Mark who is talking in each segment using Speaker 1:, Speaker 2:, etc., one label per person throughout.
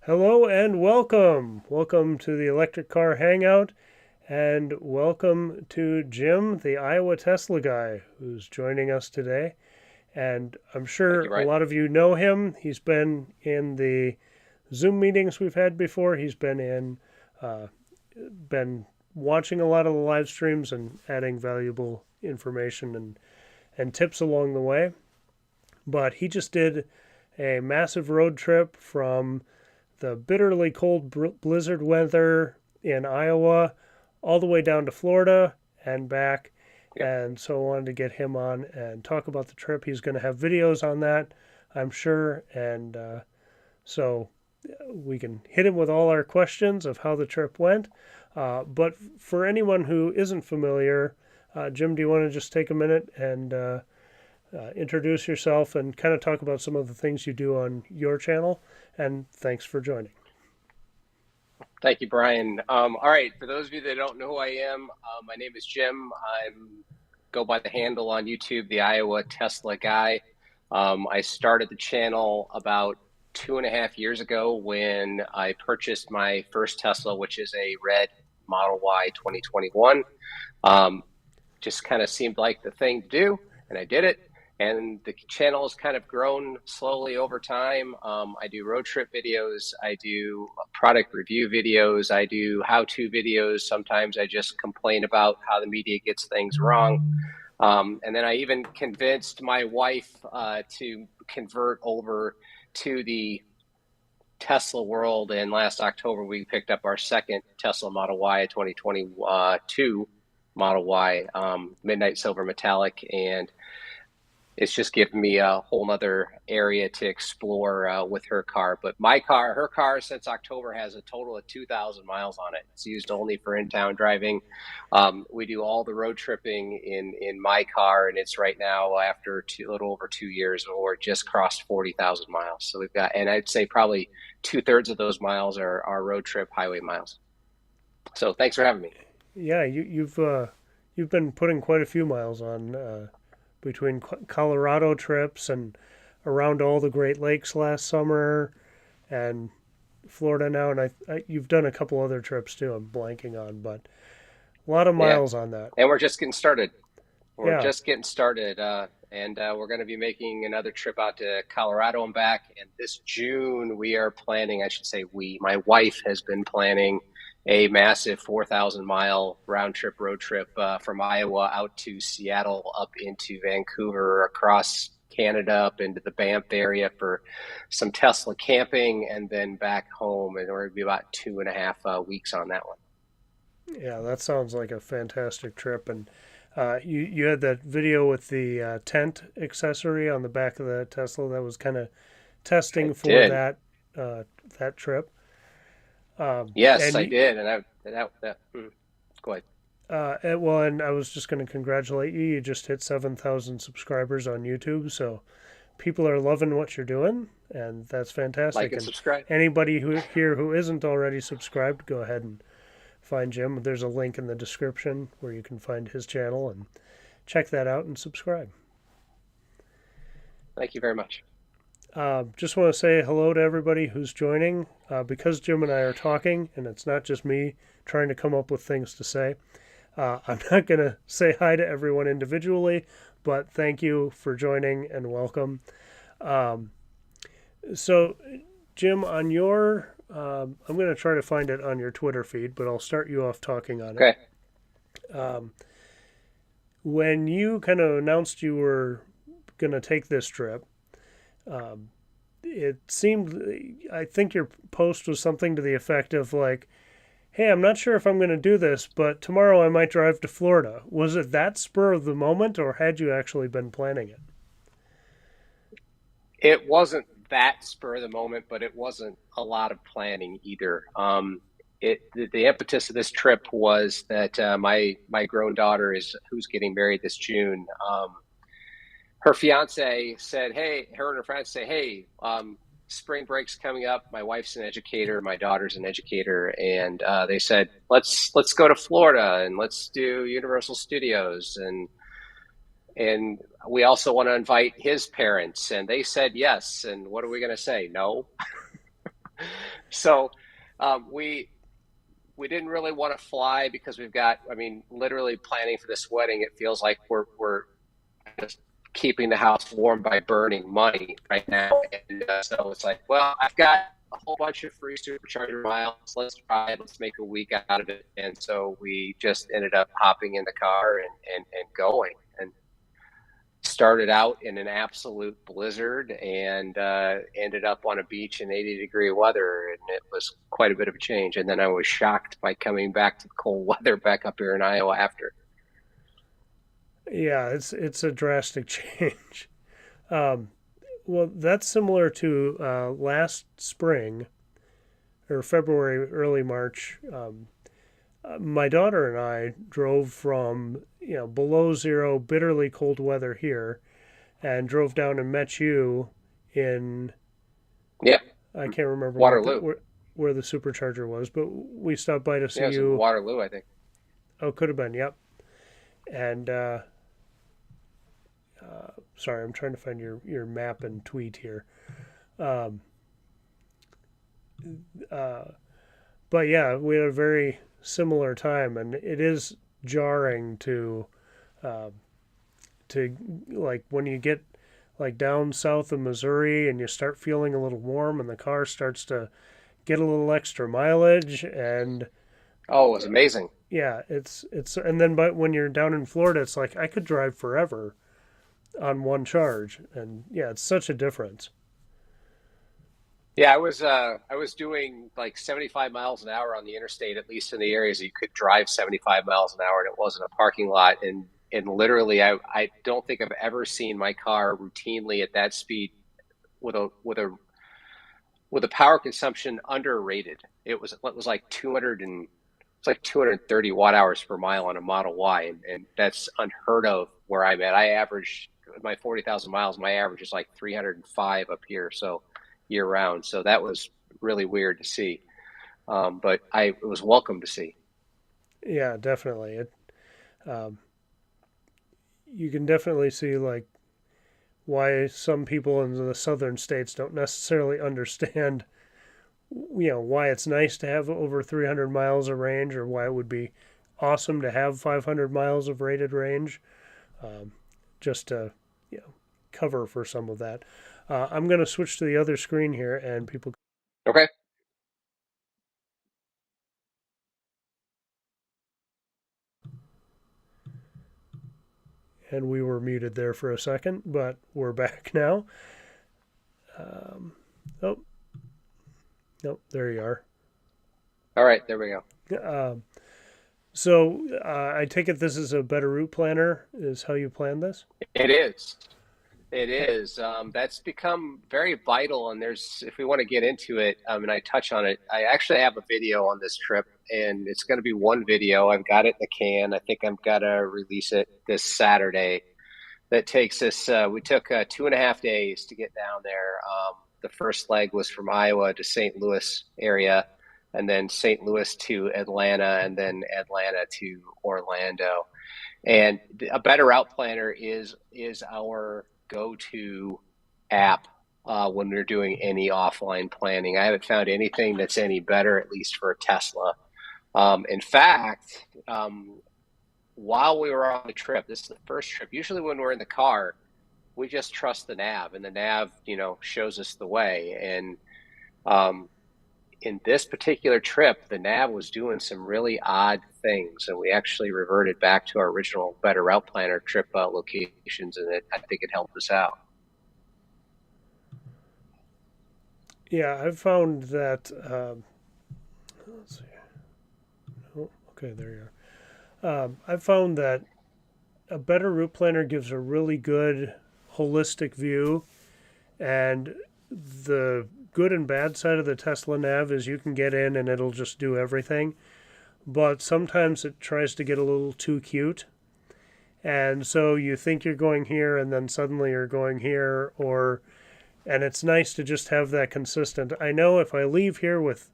Speaker 1: Hello and welcome. Welcome to the Electric Car Hangout, and welcome to Jim, the Iowa Tesla guy, who's joining us today. And I'm
Speaker 2: Thank
Speaker 1: sure
Speaker 2: you,
Speaker 1: a
Speaker 2: Brian.
Speaker 1: lot of you know him. He's been in the Zoom meetings we've had before. He's been watching a lot of the live streams and adding valuable information and tips along the way. But he just did a massive road trip from the bitterly cold blizzard weather in Iowa all the way down to Florida and back.
Speaker 2: Yep.
Speaker 1: And so I wanted to get him on and talk about the trip. He's going to have videos on that, I'm sure. And so we can hit him with all our questions of how the trip went. But for anyone who isn't familiar, Jim, do you want to just take a minute and introduce yourself and kind of talk about some of the things you do on your channel? And thanks for joining.
Speaker 2: Thank you, Brian. All right, for those of you that don't know who I am, my name is Jim. I go by the handle on YouTube, the Iowa Tesla guy. I started the channel about 2.5 years ago when I purchased my first Tesla, which is a red Model Y 2021. Just kind of seemed like the thing to do, and I did it. And the channel has kind of grown slowly over time. I do road trip videos, I do product review videos, I do how-to videos. Sometimes I just complain about how the media gets things wrong. And then I even convinced my wife to convert over to the Tesla world. And last October, we picked up our second Tesla Model Y 2022 Model Y, Midnight Silver Metallic. And it's just given me a whole nother area to explore with her car. But her car since October has a total of 2,000 miles on it. It's used only for in-town driving. We do all the road tripping in my car, and it's right now after a little over 2 years, we're just crossed 40,000 miles. So we've got, and I'd say probably 2/3 of those miles are road trip highway miles. So thanks for having me.
Speaker 1: Yeah, you've been putting quite a few miles on between Colorado trips and around all the Great Lakes last summer and Florida now, and you've done a couple other trips too. I'm blanking on, but a lot of
Speaker 2: Yeah,
Speaker 1: miles on that.
Speaker 2: and we're just getting started. We're
Speaker 1: Yeah,
Speaker 2: just getting started, and we're going to be making another trip out to Colorado and back. And this June, we are planning, I should say my wife has been planning a massive 4,000-mile round trip, road trip from Iowa out to Seattle, up into Vancouver, across Canada, up into the Banff area for some Tesla camping, and then back home. And we're going to be about 2.5 weeks on that one.
Speaker 1: yeah, that sounds like a fantastic trip. And you had that video with the tent accessory on the back of the Tesla that was kind of
Speaker 2: I
Speaker 1: testing for
Speaker 2: did.
Speaker 1: uh, that trip.
Speaker 2: Yes,
Speaker 1: And
Speaker 2: I
Speaker 1: you,
Speaker 2: did. And go ahead.
Speaker 1: and I was just going to congratulate you. You just hit 7,000 subscribers on YouTube, so people are loving what you're doing, and that's
Speaker 2: Like
Speaker 1: fantastic.
Speaker 2: and
Speaker 1: And
Speaker 2: subscribe.
Speaker 1: anybody who isn't already subscribed, go ahead and find Jim. There's a link in the description where you can find his channel and check that out and subscribe.
Speaker 2: Thank you very much.
Speaker 1: Just want to say hello to everybody who's joining. Because Jim and I are talking, and it's not just me trying to come up with things to say, I'm not going to say hi to everyone individually, but thank you for joining and welcome. Um, so, Jim, on your, I'm going to try to find it on your Twitter feed, but I'll start you off talking on it.
Speaker 2: Okay.
Speaker 1: Um, when you kind of announced you were going to take this trip, um, it seemed, I think your post was something to the effect of like, hey, I'm not sure if I'm going to do this, but tomorrow I might drive to Florida. Was it that spur of the moment, or had you actually been planning it?
Speaker 2: It wasn't that spur of the moment, but it wasn't a lot of planning either. The impetus of this trip was that my grown daughter is who's getting married this June. Her fiance said, "Hey," her and her friends say, "Hey, spring break's coming up. My wife's an educator, my daughter's an educator, and they said let's go to Florida and let's do Universal Studios and we also want to invite his parents." And they said yes. And what are we going to say? No. So we didn't really want to fly because we've got, I mean, literally planning for this wedding. It feels like we're just keeping the house warm by burning money right now. And so it's like, well, I've got a whole bunch of free supercharger miles. Let's try it. Let's make a week out of it. And so we just ended up hopping in the car and going. And started out in an absolute blizzard and ended up on a beach in 80-degree weather, and it was quite a bit of a change. And then I was shocked by coming back to the cold weather back up here in Iowa after.
Speaker 1: Yeah, it's a drastic change. Um, well, that's similar to last spring or February, early March. My daughter and I drove from below zero, bitterly cold weather here, and drove down and met you in
Speaker 2: Yeah,
Speaker 1: I can't remember
Speaker 2: Waterloo.
Speaker 1: where the supercharger was, but we stopped by to
Speaker 2: Yeah,
Speaker 1: see
Speaker 2: it was in
Speaker 1: you.
Speaker 2: Waterloo, I think.
Speaker 1: Oh, could have been, yep. And sorry, I'm trying to find your map and tweet here. Um, uh, but yeah, we had a very similar time, and it is jarring uh, to like when you get like down south of Missouri and you start feeling a little warm, and the car starts to get a little extra mileage, and
Speaker 2: Oh, it was amazing.
Speaker 1: yeah, it's and then but when you're down in Florida, it's like I could drive forever on one charge, and yeah, it's such a difference.
Speaker 2: Yeah, I was doing like 75 miles an hour on the interstate, at least in the areas that you could drive 75 miles an hour, and it wasn't a parking lot. And and literally, I don't think I've ever seen my car routinely at that speed with a power consumption underrated. It was like 200 and it's like 230 watt hours per mile on a Model Y, and that's unheard of where I'm at. I average my 40,000 miles. My average is like 305 up here, so year round. So that was really weird to see, but it was welcome to see.
Speaker 1: Yeah, definitely. Um, you can definitely see like why some people in the southern states don't necessarily understand, why it's nice to have over 300 miles of range, or why it would be awesome to have 500 miles of rated range, um, just to, you know, cover for some of that. I'm going to switch to the other screen here, and people,
Speaker 2: Okay.
Speaker 1: and we were muted there for a second, but we're back now. Um, oh, nope, there you are.
Speaker 2: All right. There we go.
Speaker 1: Um, so I take it this is a better route planner, is how you plan this?
Speaker 2: It is. It is. That's become very vital. And if we want to get into it, and I touch on it, I actually have a video on this trip, and it's going to be one video. I've got it in the can. I think I'm going to release it this Saturday. That takes us, we took 2.5 days to get down there. The first leg was from Iowa to St. Louis area, and then St. Louis to Atlanta, and then Atlanta to Orlando. And a better route planner is our go-to app when we're doing any offline planning. I haven't found anything that's any better, at least for a Tesla. In fact, while we were on the trip, this is the first trip. Usually, when we're in the car, we just trust the nav, and the nav, shows us the way. And um, in this particular trip, the nav was doing some really odd things, and we actually reverted back to our original Better Route Planner trip locations, and I think it helped us out.
Speaker 1: Yeah, I've found that. Let's see. Oh, okay, there you are. I've found that a better route planner gives a really good holistic view, and the good and bad side of the Tesla nav is you can get in and it'll just do everything, but sometimes it tries to get a little too cute. And so you think you're going here and then suddenly you're going here, and it's nice to just have that consistent. I know if I leave here with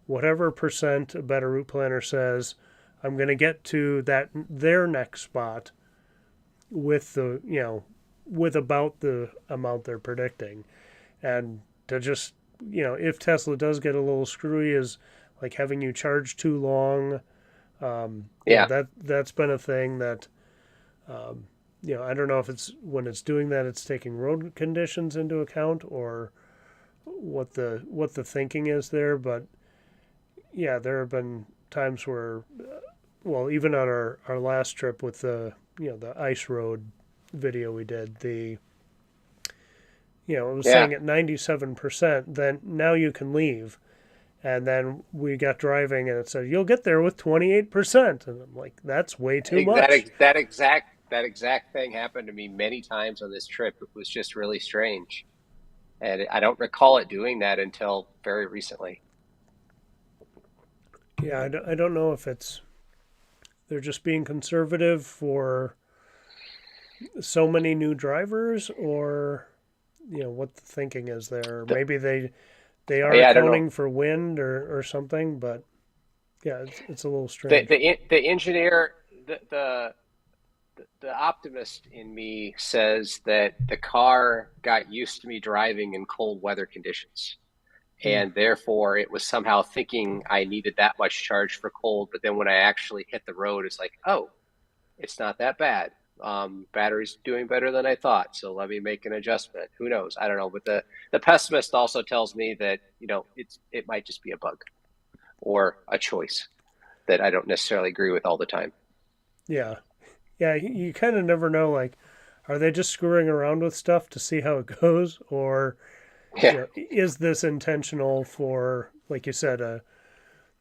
Speaker 1: whatever percent a better route planner says, I'm going to get to their next spot with with about the amount they're predicting. And to just, if Tesla does get a little screwy, is like having you charge too long.
Speaker 2: Yeah,
Speaker 1: That's been a thing that, I don't know if it's when it's doing that, it's taking road conditions into account, or what the thinking is there. But yeah, there have been times where, well, even on our last trip with the ice road video we did, it was
Speaker 2: yeah,
Speaker 1: saying at 97%, then now you can leave. And then we got driving and it said, you'll get there with 28%. And I'm like, that's way too much.
Speaker 2: that exact thing happened to me many times on this trip. It was just really strange, and I don't recall it doing that until very recently.
Speaker 1: Yeah, I don't know if they're just being conservative for so many new drivers, or, what the thinking is there. Maybe they are
Speaker 2: Yeah, I don't know.
Speaker 1: accounting for wind or something, but yeah, it's a little
Speaker 2: The
Speaker 1: strange.
Speaker 2: the engineer, the optimist in me says that the car got used to me driving in cold weather conditions,
Speaker 1: Hmm.
Speaker 2: and therefore it was somehow thinking I needed that much charge for cold. But then when I actually hit the road, it's like, oh, it's not that bad. Battery's doing better than I thought, so let me make an adjustment. Who knows? I don't know. But the pessimist also tells me that it might just be a bug or a choice that I don't necessarily agree with all the time.
Speaker 1: Yeah. Yeah, you kind of never know, like, are they just screwing around with stuff to see how it goes, or
Speaker 2: Yeah,
Speaker 1: is this intentional for, like you said,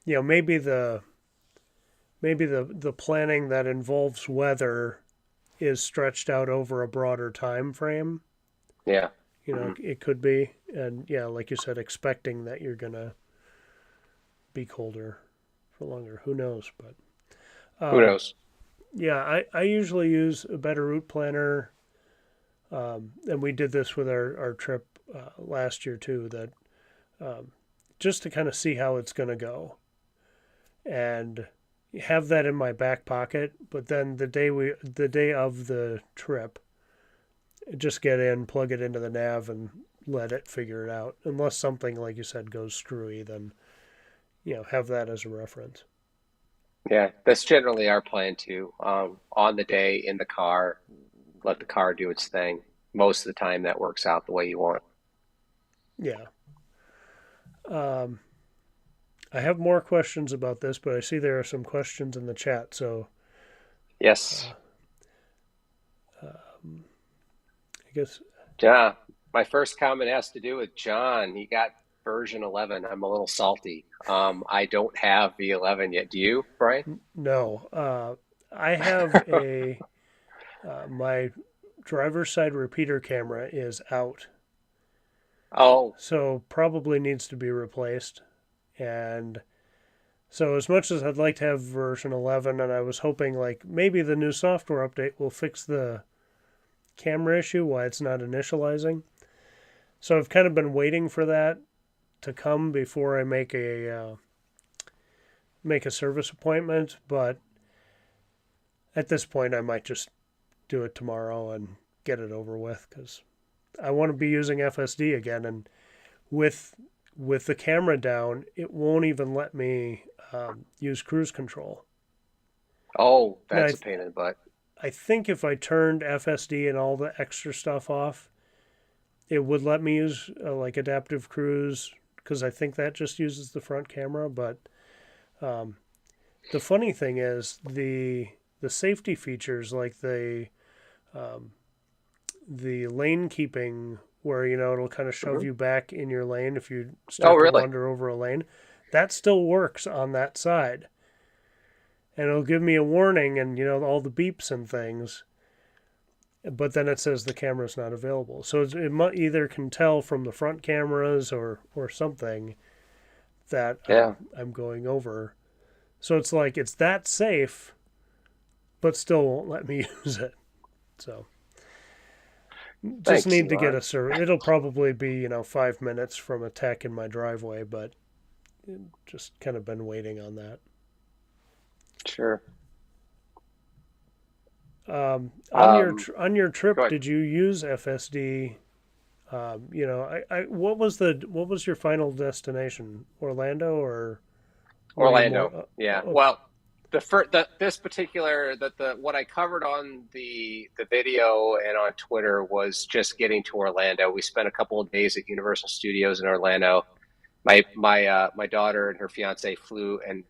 Speaker 1: maybe the planning that involves weather, is stretched out over a broader time frame.
Speaker 2: Yeah.
Speaker 1: You know,
Speaker 2: Hmm.
Speaker 1: it could be, and yeah, like you said, expecting that you're gonna be colder for longer. Who knows? But
Speaker 2: Who
Speaker 1: um,
Speaker 2: knows?
Speaker 1: yeah, I usually use a better route planner, and we did this with our trip last year too. That um, just to kind of see how it's gonna go and have that in my back pocket. But then the day of the trip, just get in, plug it into the nav, and let it figure it out. Unless something like you said goes screwy, then have that as a reference.
Speaker 2: Yeah, that's generally our plan too. On the day in the car, let the car do its thing. Most of the time, that works out the way you want.
Speaker 1: Yeah. Um, I have more questions about this, but I see there are some questions in the chat. So
Speaker 2: Yes.
Speaker 1: uh, um, I guess
Speaker 2: Yeah. My first comment has to do with John. He got version 11. I'm a little salty. I don't have V11 yet. Do you, Brian?
Speaker 1: no. I have a my driver's side repeater camera is out,
Speaker 2: Oh,
Speaker 1: so probably needs to be replaced. And so, as much as I'd like to have version 11, and I was hoping like maybe the new software update will fix the camera issue why it's not initializing. So I've kind of been waiting for that to come before I make a service appointment. But at this point, I might just do it tomorrow and get it over with because I want to be using FSD again. And with with the camera down, it won't even let me use cruise control.
Speaker 2: oh,
Speaker 1: Now,
Speaker 2: that's a pain in the butt.
Speaker 1: I think if I turned FSD and all the extra stuff off, it would let me use like adaptive cruise because I think that just uses the front camera. But um, the funny thing is the safety features like um, the lane keeping where it'll kind of shove
Speaker 2: Hmm.
Speaker 1: you back in your lane if you
Speaker 2: Oh,
Speaker 1: start to
Speaker 2: really?
Speaker 1: wander over a lane. That still works on that side, and it'll give me a warning and all the beeps and things. But then it says the camera's not available. So it might either can tell from the front cameras or something that
Speaker 2: Yeah.
Speaker 1: I'm going over. So it's like it's that safe, but still won't let me use it. So just
Speaker 2: Thanks,
Speaker 1: need to get
Speaker 2: Elon.
Speaker 1: a service. It'll probably be 5 minutes from a tech in my driveway, but just kind of been waiting on that.
Speaker 2: Sure.
Speaker 1: On on your
Speaker 2: Go
Speaker 1: trip,
Speaker 2: ahead.
Speaker 1: did you use FSD? What was your final destination? Orlando, or were you
Speaker 2: Orlando.
Speaker 1: more?
Speaker 2: Yeah.
Speaker 1: Okay,
Speaker 2: Well, this particular the what I covered on the video and on Twitter was just getting to Orlando. We spent a couple of days at Universal Studios in Orlando. My daughter and her fiance flew, and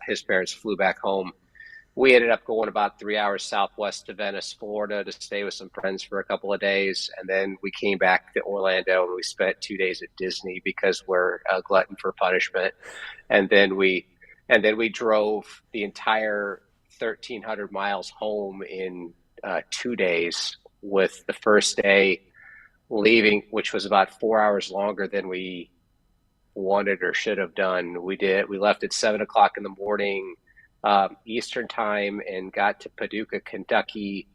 Speaker 2: his parents flew back home. We ended up going about 3 hours southwest to Venice, Florida, to stay with some friends for a couple of days, and then we came back to Orlando and we spent 2 days at Disney because we're a glutton for punishment. And then we drove the entire 1,300 miles home in 2 days. With the first day leaving, which was about 4 hours longer than we wanted or should have done. We left at 7 o'clock in the morning Eastern time and got to Paducah, Kentucky,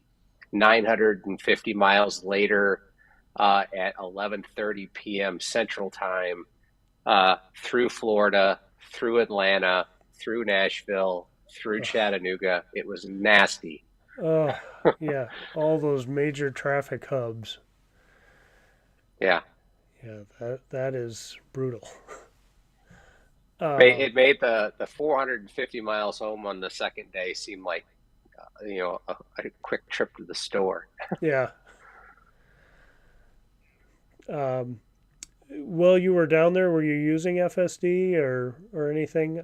Speaker 2: 950 miles later at 11:30 p.m. Central Time, through Florida, through Atlanta, through Nashville, through Chattanooga. It was nasty.
Speaker 1: oh yeah, all those major traffic hubs.
Speaker 2: Yeah,
Speaker 1: Yeah, that is brutal.
Speaker 2: it made the 450 miles home on the second day seem like a quick trip to the store.
Speaker 1: Yeah. Um, while you were down there, were you using FSD or anything?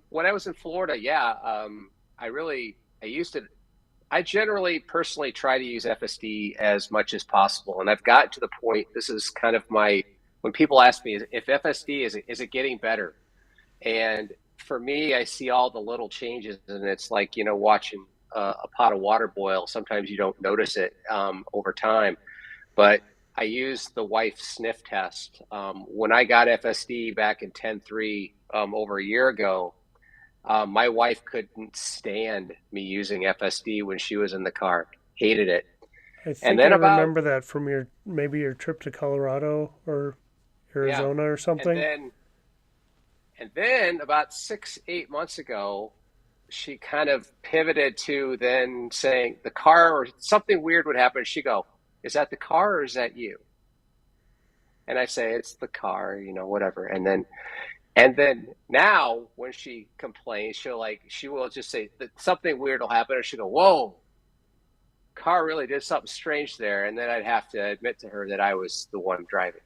Speaker 2: When I was in Florida, yeah, I used it. I generally personally try to use FSD as much as possible, and I've gotten to the point. This is kind of my when people ask me if FSD is it getting better, and for me, I see all the little changes, and it's like, watching a pot of water boil. Sometimes you don't notice it over time, but I use the wife sniff test. When I got FSD back in 10.3 over a year ago, my wife couldn't stand me using FSD when she was in the car, hated it.
Speaker 1: I
Speaker 2: And
Speaker 1: think I
Speaker 2: then about,
Speaker 1: remember that from your trip to Colorado or
Speaker 2: yeah,
Speaker 1: Arizona or
Speaker 2: and
Speaker 1: something.
Speaker 2: then, and then about 6, 8 months ago, she kind of pivoted to then saying the car or something weird would happen. She'd go, is that the car or is that you? And I say, it's the car, whatever. And then now when she complains, she will just say that something weird will happen, or she'll go, whoa, car really did something strange there. And then I'd have to admit to her that I was the one driving.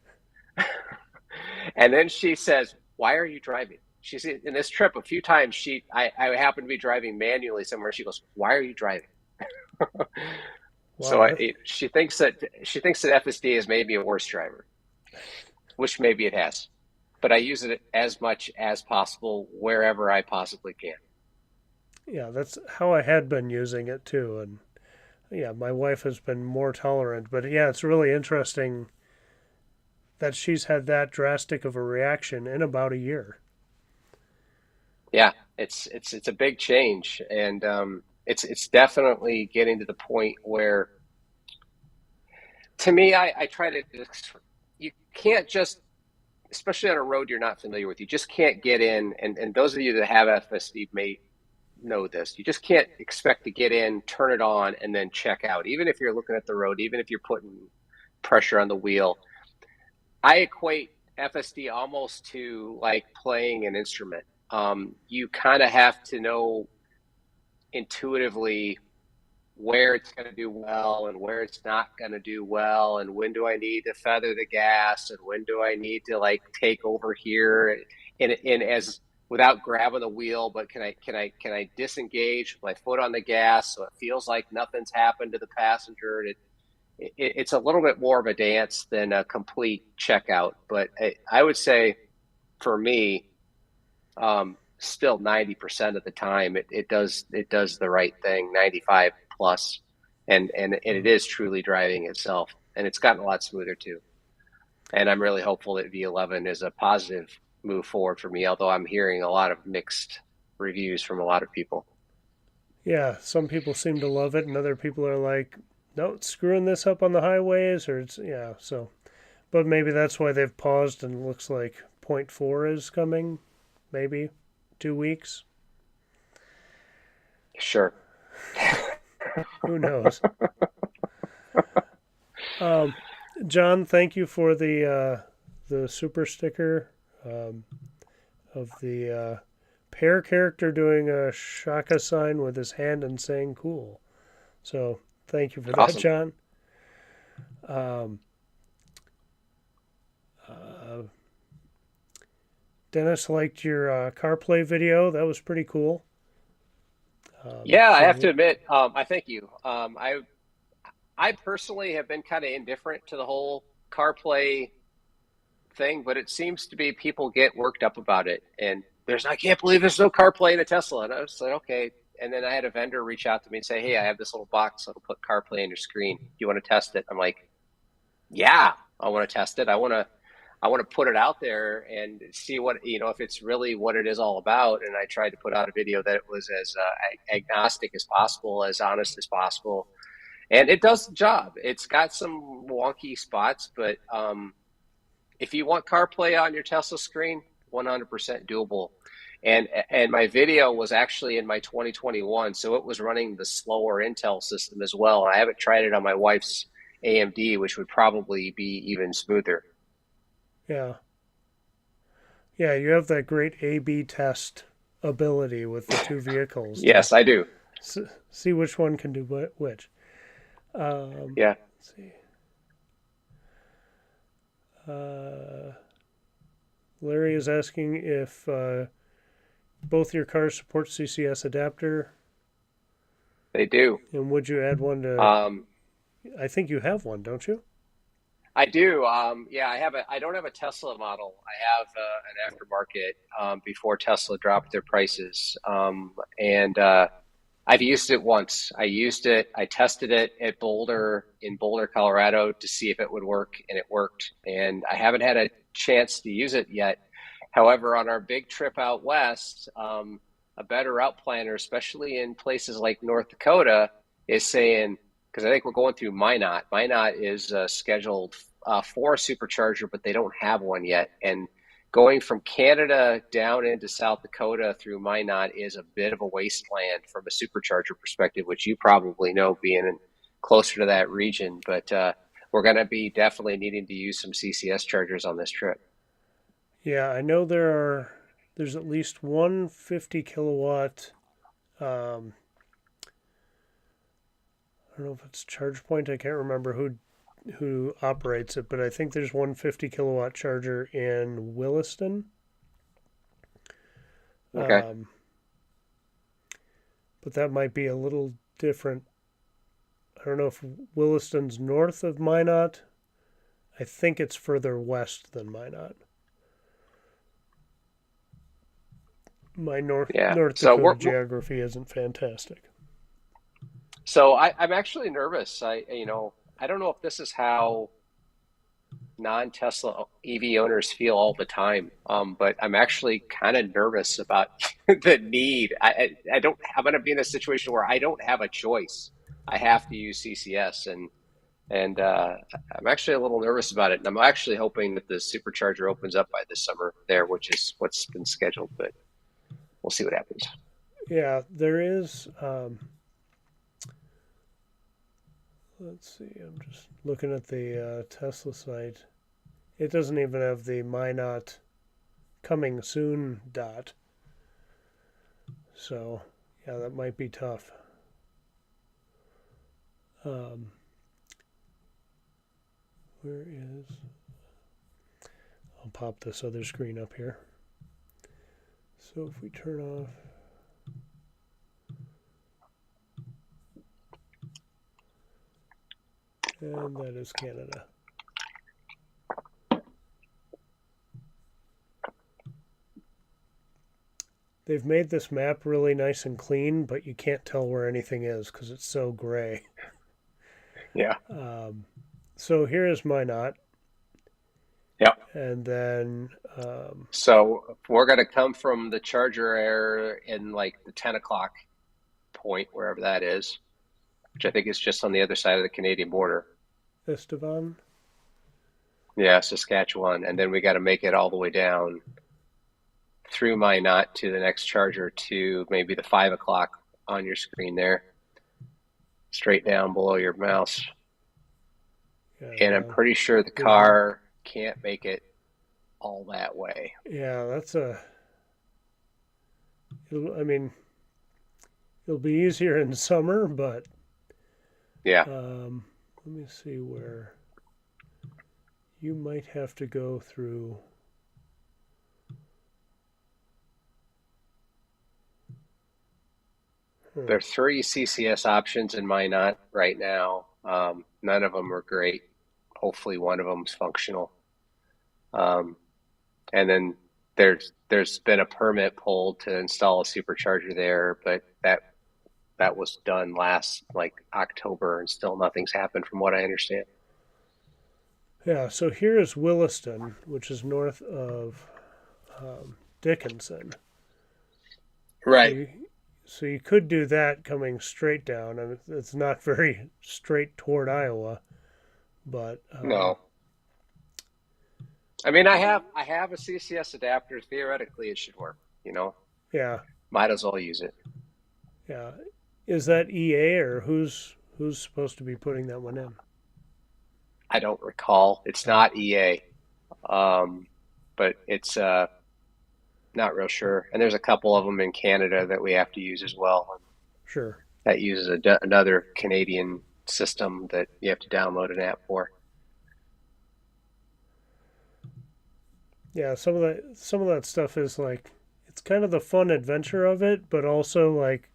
Speaker 2: And then she says, why are you driving? She's in this trip a few times. I happen to be driving manually somewhere. She goes, why are you driving? So
Speaker 1: Wow,
Speaker 2: she thinks that FSD has made me a worse driver, which maybe it has. But I use it as much as possible wherever I possibly can.
Speaker 1: yeah, that's how I had been using it too, and yeah, my wife has been more tolerant. But yeah, it's really interesting that she's had that drastic of a reaction in about a year.
Speaker 2: Yeah, it's a big change, and it's definitely getting to the point where, to me, I try to. You can't just, especially on a road you're not familiar with, you just can't get in. And those of you that have FSD may know this. You just can't expect to get in, turn it on, and then check out. Even if you're looking at the road, even if you're putting pressure on the wheel, I equate FSD almost to like playing an instrument. You kind of have to know intuitively where it's going to do well and where it's not going to do well, and when do I need to feather the gas and when do I need to like take over here, and as without grabbing the wheel, but can I disengage with my foot on the gas so it feels like nothing's happened to the passenger. It's a little bit more of a dance than a complete checkout, but I would say for me, still 90% of the time it does the right thing, 95 plus, and it is truly driving itself, and it's gotten a lot smoother too. And I'm really hopeful that V11 is a positive move forward for me, although I'm hearing a lot of mixed reviews from a lot of people.
Speaker 1: Yeah, some people seem to love it, and other people are like, no, it's screwing this up on the highways, or it's yeah. So, but maybe that's why they've paused, and it looks like point 4 is coming, maybe 2 weeks.
Speaker 2: Sure.
Speaker 1: Who knows? Um, John, thank you for the super sticker um, of the pear character doing a shaka sign with his hand and saying "cool." So thank you for that,
Speaker 2: Awesome.
Speaker 1: John. Um, uh, Dennis liked your CarPlay video. That was pretty cool.
Speaker 2: Yeah, I have to
Speaker 1: So
Speaker 2: admit, I thank you. I personally have been kind of indifferent to the whole CarPlay thing, but it seems to be people get worked up about it. And I can't believe there's no CarPlay in a Tesla. And I was like, okay. And then I had a vendor reach out to me and say, hey, I have this little box that'll put CarPlay on your screen. Do you want to test it? I'm like, yeah, I want to test it. I want to put it out there and see what, if it's really what it is all about. And I tried to put out a video that was as agnostic as possible, as honest as possible. And it does the job. It's got some wonky spots, but if you want CarPlay on your Tesla screen, 100% doable. And my video was actually in my 2021, so it was running the slower Intel system as well. I haven't tried it on my wife's AMD, which would probably be even smoother.
Speaker 1: yeah, yeah, you have that great A/B test ability with the two vehicles to
Speaker 2: Yes, I do.
Speaker 1: see which one can do which.
Speaker 2: Yeah.
Speaker 1: Let's see. Uh, Larry is asking if both your cars support CCS adapter,
Speaker 2: They do.
Speaker 1: and would you add one to?
Speaker 2: Um,
Speaker 1: I think you have one, don't you?
Speaker 2: I do. Yeah, I don't have a Tesla model. I have an aftermarket before Tesla dropped their prices, and I've used it once. I used it. I tested it at Boulder in Boulder, Colorado, to see if it would work, and it worked. And I haven't had a chance to use it yet. However, on our big trip out west, a better route planner, especially in places like North Dakota, is saying, because I think we're going through Minot. Minot is scheduled for a supercharger, but they don't have one yet. And going from Canada down into South Dakota through Minot is a bit of a wasteland from a supercharger perspective, which you probably know being closer to that region. But we're going to be definitely needing to use some CCS chargers on this trip.
Speaker 1: Yeah, I know there's at least one 50 kilowatt. Um, I don't know if it's ChargePoint. I can't remember who operates it, but I think there's one 50 kilowatt charger in Williston.
Speaker 2: Okay.
Speaker 1: Um, but that might be a little different. I don't know if Williston's north of Minot. I think it's further west than Minot. My
Speaker 2: Yeah.
Speaker 1: North
Speaker 2: So
Speaker 1: Dakota geography isn't fantastic.
Speaker 2: I'm actually nervous. I don't know if this is how non-Tesla EV owners feel all the time. But I'm actually kind of nervous about the need. I don't. I'm going to be in a situation where I don't have a choice. I have to use CCS, and I'm actually a little nervous about it. And I'm actually hoping that the supercharger opens up by this summer there, which is what's been scheduled. But we'll see what happens.
Speaker 1: Yeah, there is. Let's see. I'm just looking at the Tesla site. It doesn't even have the Minot coming soon dot. So, yeah, that might be tough. Um, where is. I'll pop this other screen up here. So if we turn off. And that is Canada. They've made this map really nice and clean, but you can't tell where anything is because it's so gray.
Speaker 2: Yeah.
Speaker 1: So here is Minot,
Speaker 2: Yep.
Speaker 1: and then
Speaker 2: So we're going to come from the charger area in like the 10 o'clock point, wherever that is, which I think is just on the other side of the Canadian border.
Speaker 1: Estevan.
Speaker 2: Yeah, Saskatchewan. And then we got to make it all the way down through Minot to the next charger to maybe the 5 o'clock on your screen there, straight down below your mouse.
Speaker 1: Yeah,
Speaker 2: And I'm pretty sure the car can't make it all that way.
Speaker 1: Yeah, that's a. I mean, it'll be easier in summer, but
Speaker 2: Yeah.
Speaker 1: let me see where you might have to go through.
Speaker 2: There are 3 CCS options in Minot right now. None of them are great. Hopefully, one of them is functional. And then there's been a permit pulled to install a supercharger there, but that was done last like October, and still nothing's happened from what I understand.
Speaker 1: Yeah, so here is Williston, which is north of Dickinson.
Speaker 2: Right.
Speaker 1: So you could do that coming straight down. I mean, it's not very straight toward Iowa, but
Speaker 2: No. I mean, I have a CCS adapter. Theoretically, it should work.
Speaker 1: Yeah,
Speaker 2: Might as well use it.
Speaker 1: yeah. Is that EA or who's supposed to be putting that one in?
Speaker 2: I don't recall. It's not EA, but it's not real sure. And there's a couple of them in Canada that we have to use as well.
Speaker 1: Sure.
Speaker 2: That uses another Canadian system that you have to download an app for.
Speaker 1: Yeah, some of that stuff is like it's kind of the fun adventure of it, but also like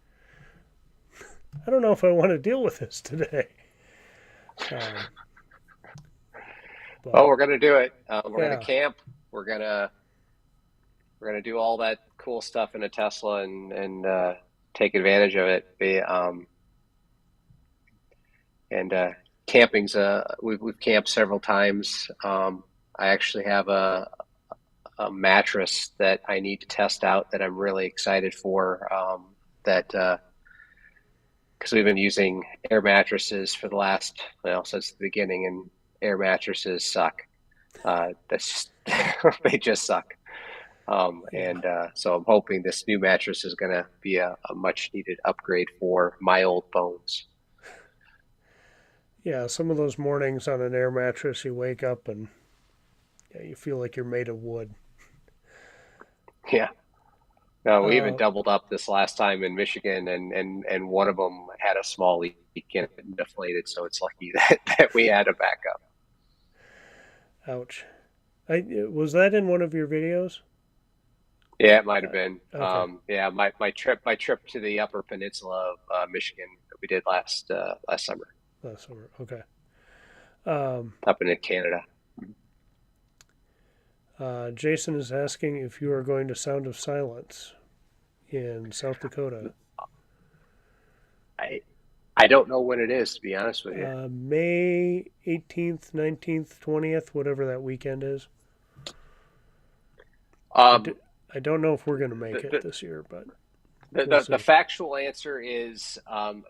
Speaker 1: I don't know if I want to deal with this today. But
Speaker 2: Oh, we're gonna do it. We're gonna
Speaker 1: yeah,
Speaker 2: camp. We're gonna do all that cool stuff in a Tesla and take advantage of it. And camping's we've camped several times. I actually have a mattress that I need to test out that I'm really excited for. That because we've been using air mattresses for the last, well, since the beginning, and air mattresses suck. That's just, they just suck.
Speaker 1: yeah,
Speaker 2: So I'm hoping this new mattress is going to be a much needed upgrade for my old bones.
Speaker 1: yeah. Some of those mornings on an air mattress, you wake up and yeah, you feel like you're made of wood.
Speaker 2: Yeah. No, we even
Speaker 1: Uh,
Speaker 2: doubled up this last time in Michigan, and one of them had a small leak and it deflated. So it's lucky that we had a backup.
Speaker 1: ouch. Was that in one of your videos?
Speaker 2: Yeah, it might have been.
Speaker 1: Okay,
Speaker 2: Yeah, my trip to the Upper Peninsula of Michigan that we did last summer
Speaker 1: last summer. Okay. Um,
Speaker 2: up in Canada.
Speaker 1: Jason is asking if you are going to Sound of Silence in South Dakota.
Speaker 2: I I don't know when it is, to be honest with you.
Speaker 1: May 18th, 19th, 20th, whatever that weekend is. I,
Speaker 2: Um,
Speaker 1: d- I don't know if we're going to make
Speaker 2: the,
Speaker 1: it
Speaker 2: the
Speaker 1: this year, but
Speaker 2: The,
Speaker 1: we'll
Speaker 2: the, the
Speaker 1: see.
Speaker 2: factual answer is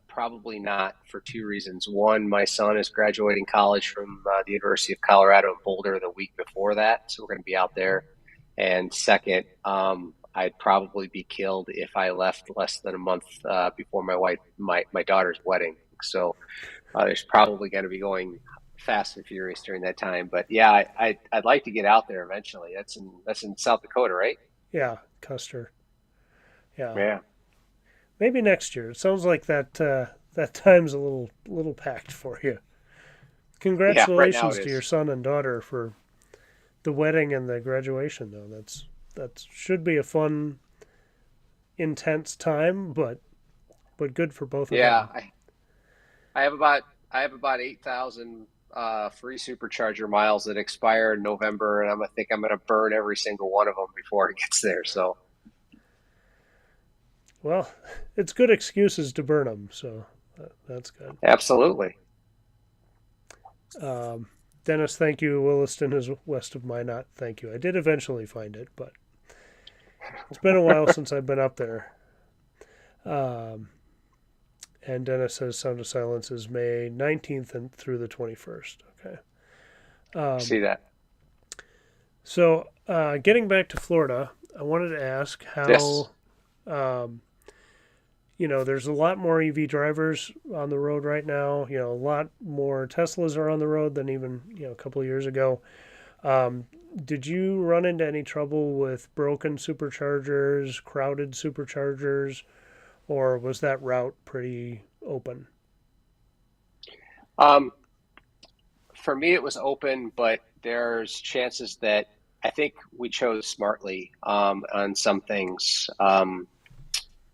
Speaker 2: probably not, for two reasons. One, my son is graduating college from the University of Colorado in Boulder the week before that, so we're going to be out there. And second, I'd probably be killed if I left less than a month before my daughter's wedding. So there's probably going to be going fast and furious during that time. But yeah, I'd like to get out there eventually. That's in South Dakota, right?
Speaker 1: Yeah, Custer. Yeah,
Speaker 2: Yeah.
Speaker 1: maybe next year. It sounds like that time's a little packed for you.
Speaker 2: Yeah, right now
Speaker 1: Congratulations
Speaker 2: it
Speaker 1: to your
Speaker 2: is.
Speaker 1: son and daughter for the wedding and the graduation, though. That should be a fun, intense time, but good for both of
Speaker 2: Yeah,
Speaker 1: them.
Speaker 2: I have about 8,000 free supercharger miles that expire in November, and I think I'm going to burn every single one of them before it gets there. So
Speaker 1: Well, it's good excuses to burn them, so that's good.
Speaker 2: absolutely.
Speaker 1: Um, Dennis, thank you. Williston is west of Minot. Thank you. I did eventually find it, but it's been a while since I've been up there. Um, and Dennis says Sound of Silence is May 19th and through the 21st. Okay. Um,
Speaker 2: See that?
Speaker 1: getting back to Florida, I wanted to ask
Speaker 2: Yes.
Speaker 1: how, um, there's a lot more EV drivers on the road right now. A lot more Teslas are on the road than even, a couple of years ago. Um, did you run into any trouble with broken superchargers, crowded superchargers, or was that route pretty open?
Speaker 2: Um, for me, it was open, but there's chances that I think we chose smartly on some things.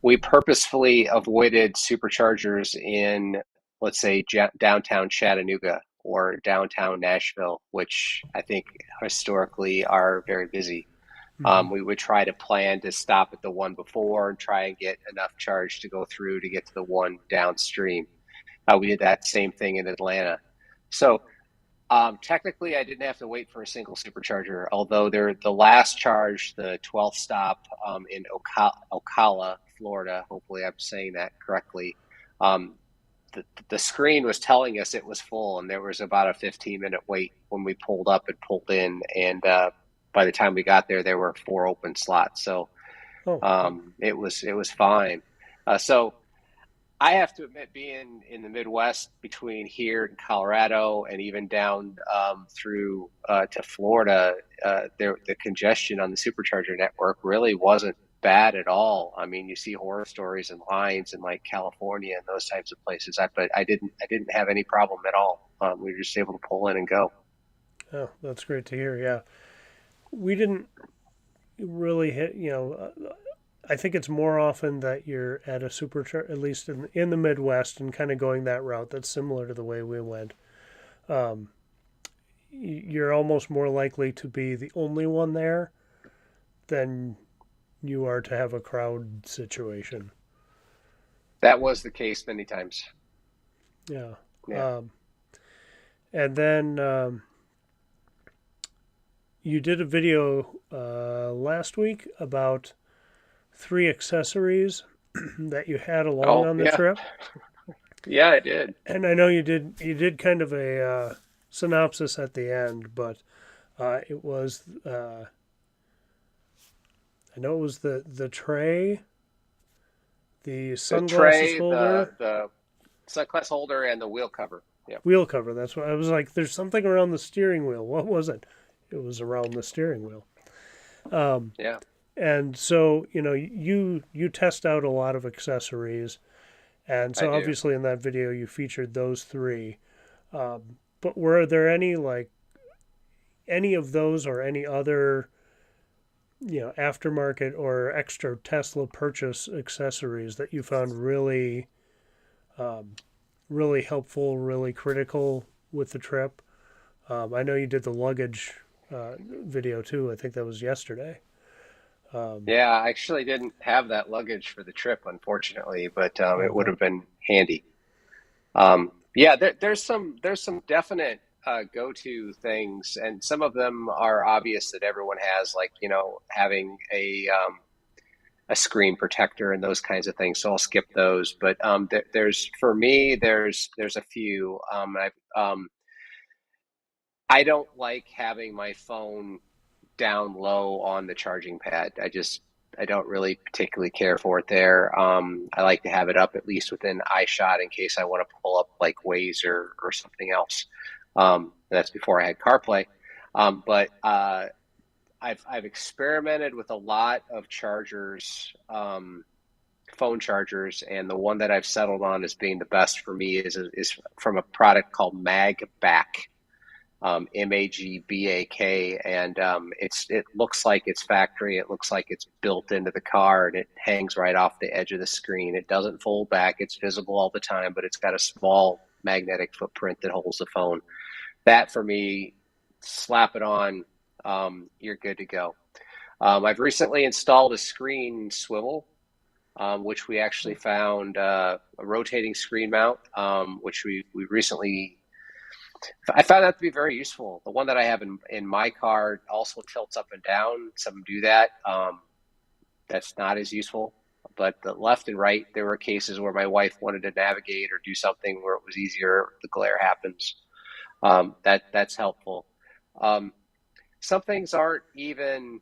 Speaker 2: We purposefully avoided superchargers in, let's say, downtown Chattanooga or downtown Nashville, which I think historically are very busy.
Speaker 1: Mm-hmm.
Speaker 2: We would try to plan to stop at the one before and try and get enough charge to go through to get to the one downstream. We did that same thing in Atlanta. So technically, I didn't have to wait for a single supercharger, although the last charge, the 12th stop in Ocala, Florida, hopefully I'm saying that correctly, um, the screen was telling us it was full, and there was about a 15-minute wait when we pulled up and pulled in. And by the time we got there, there were four open slots. So
Speaker 1: Oh, good.
Speaker 2: it was fine. So I have to admit, being in the Midwest between here and Colorado, and even down through to Florida, the congestion on the supercharger network really wasn't bad at all. I mean, you see horror stories and lines in like California and those types of places. But I didn't have any problem at all. We were just able to pull in and go.
Speaker 1: Oh, that's great to hear. Yeah, we didn't really hit. I think it's more often that you're at a supercharger, at least in the Midwest, and kind of going that route. That's similar to the way we went. Um, you're almost more likely to be the only one there than you are to have a crowd situation.
Speaker 2: That was the case many times.
Speaker 1: Yeah.
Speaker 2: Yeah.
Speaker 1: Um, and then you did a video last week about 3 accessories that you had along
Speaker 2: Oh,
Speaker 1: on the
Speaker 2: yeah.
Speaker 1: trip,
Speaker 2: Yeah, I did.
Speaker 1: and I know you did kind of a synopsis at the end, but it was I know it was the tray, the
Speaker 2: The
Speaker 1: sunglasses
Speaker 2: tray,
Speaker 1: holder,
Speaker 2: the sunglass holder, and the wheel cover. Yeah.
Speaker 1: wheel cover. That's what I was like. There's something around the steering wheel. What was it? It was around the steering wheel. Um,
Speaker 2: Yeah.
Speaker 1: and so you test out a lot of accessories, and
Speaker 2: I
Speaker 1: so
Speaker 2: do.
Speaker 1: obviously in that video you featured those three. But were there any of those or any other aftermarket or extra Tesla purchase accessories that you found um, really helpful, really critical with the trip? I know you did the luggage video too. I think that was yesterday. Um,
Speaker 2: Yeah, I actually didn't have that luggage for the trip, unfortunately, but it would
Speaker 1: okay.
Speaker 2: have been handy. Yeah, there's some definite go-to things, and some of them are obvious that everyone has, like having a screen protector and those kinds of things. So I'll skip those. But there's for me, there's a few. I don't like having my phone down low on the charging pad. I don't really particularly care for it there. I like to have it up at least within eye shot in case I want to pull up like Waze or something else. That's before I had CarPlay. But I've experimented with a lot of chargers, phone chargers, and the one that I've settled on as being the best for me is from a product called MagBak. Magbak, and it looks like it's factory. It looks like it's built into the car, and it hangs right off the edge of the screen. It doesn't fold back. It's visible all the time, but it's got a small magnetic footprint that holds the phone. That for me, slap it on, you're good to go. I've recently installed a screen swivel, which we actually found a rotating screen mount, which we recently I found that to be very useful. The one that I have in my car also tilts up and down. Some do that. That's not as useful. But the left and right, there were cases where my wife wanted to navigate or do something where it was easier. The glare happens. That's helpful. Um, some things aren't even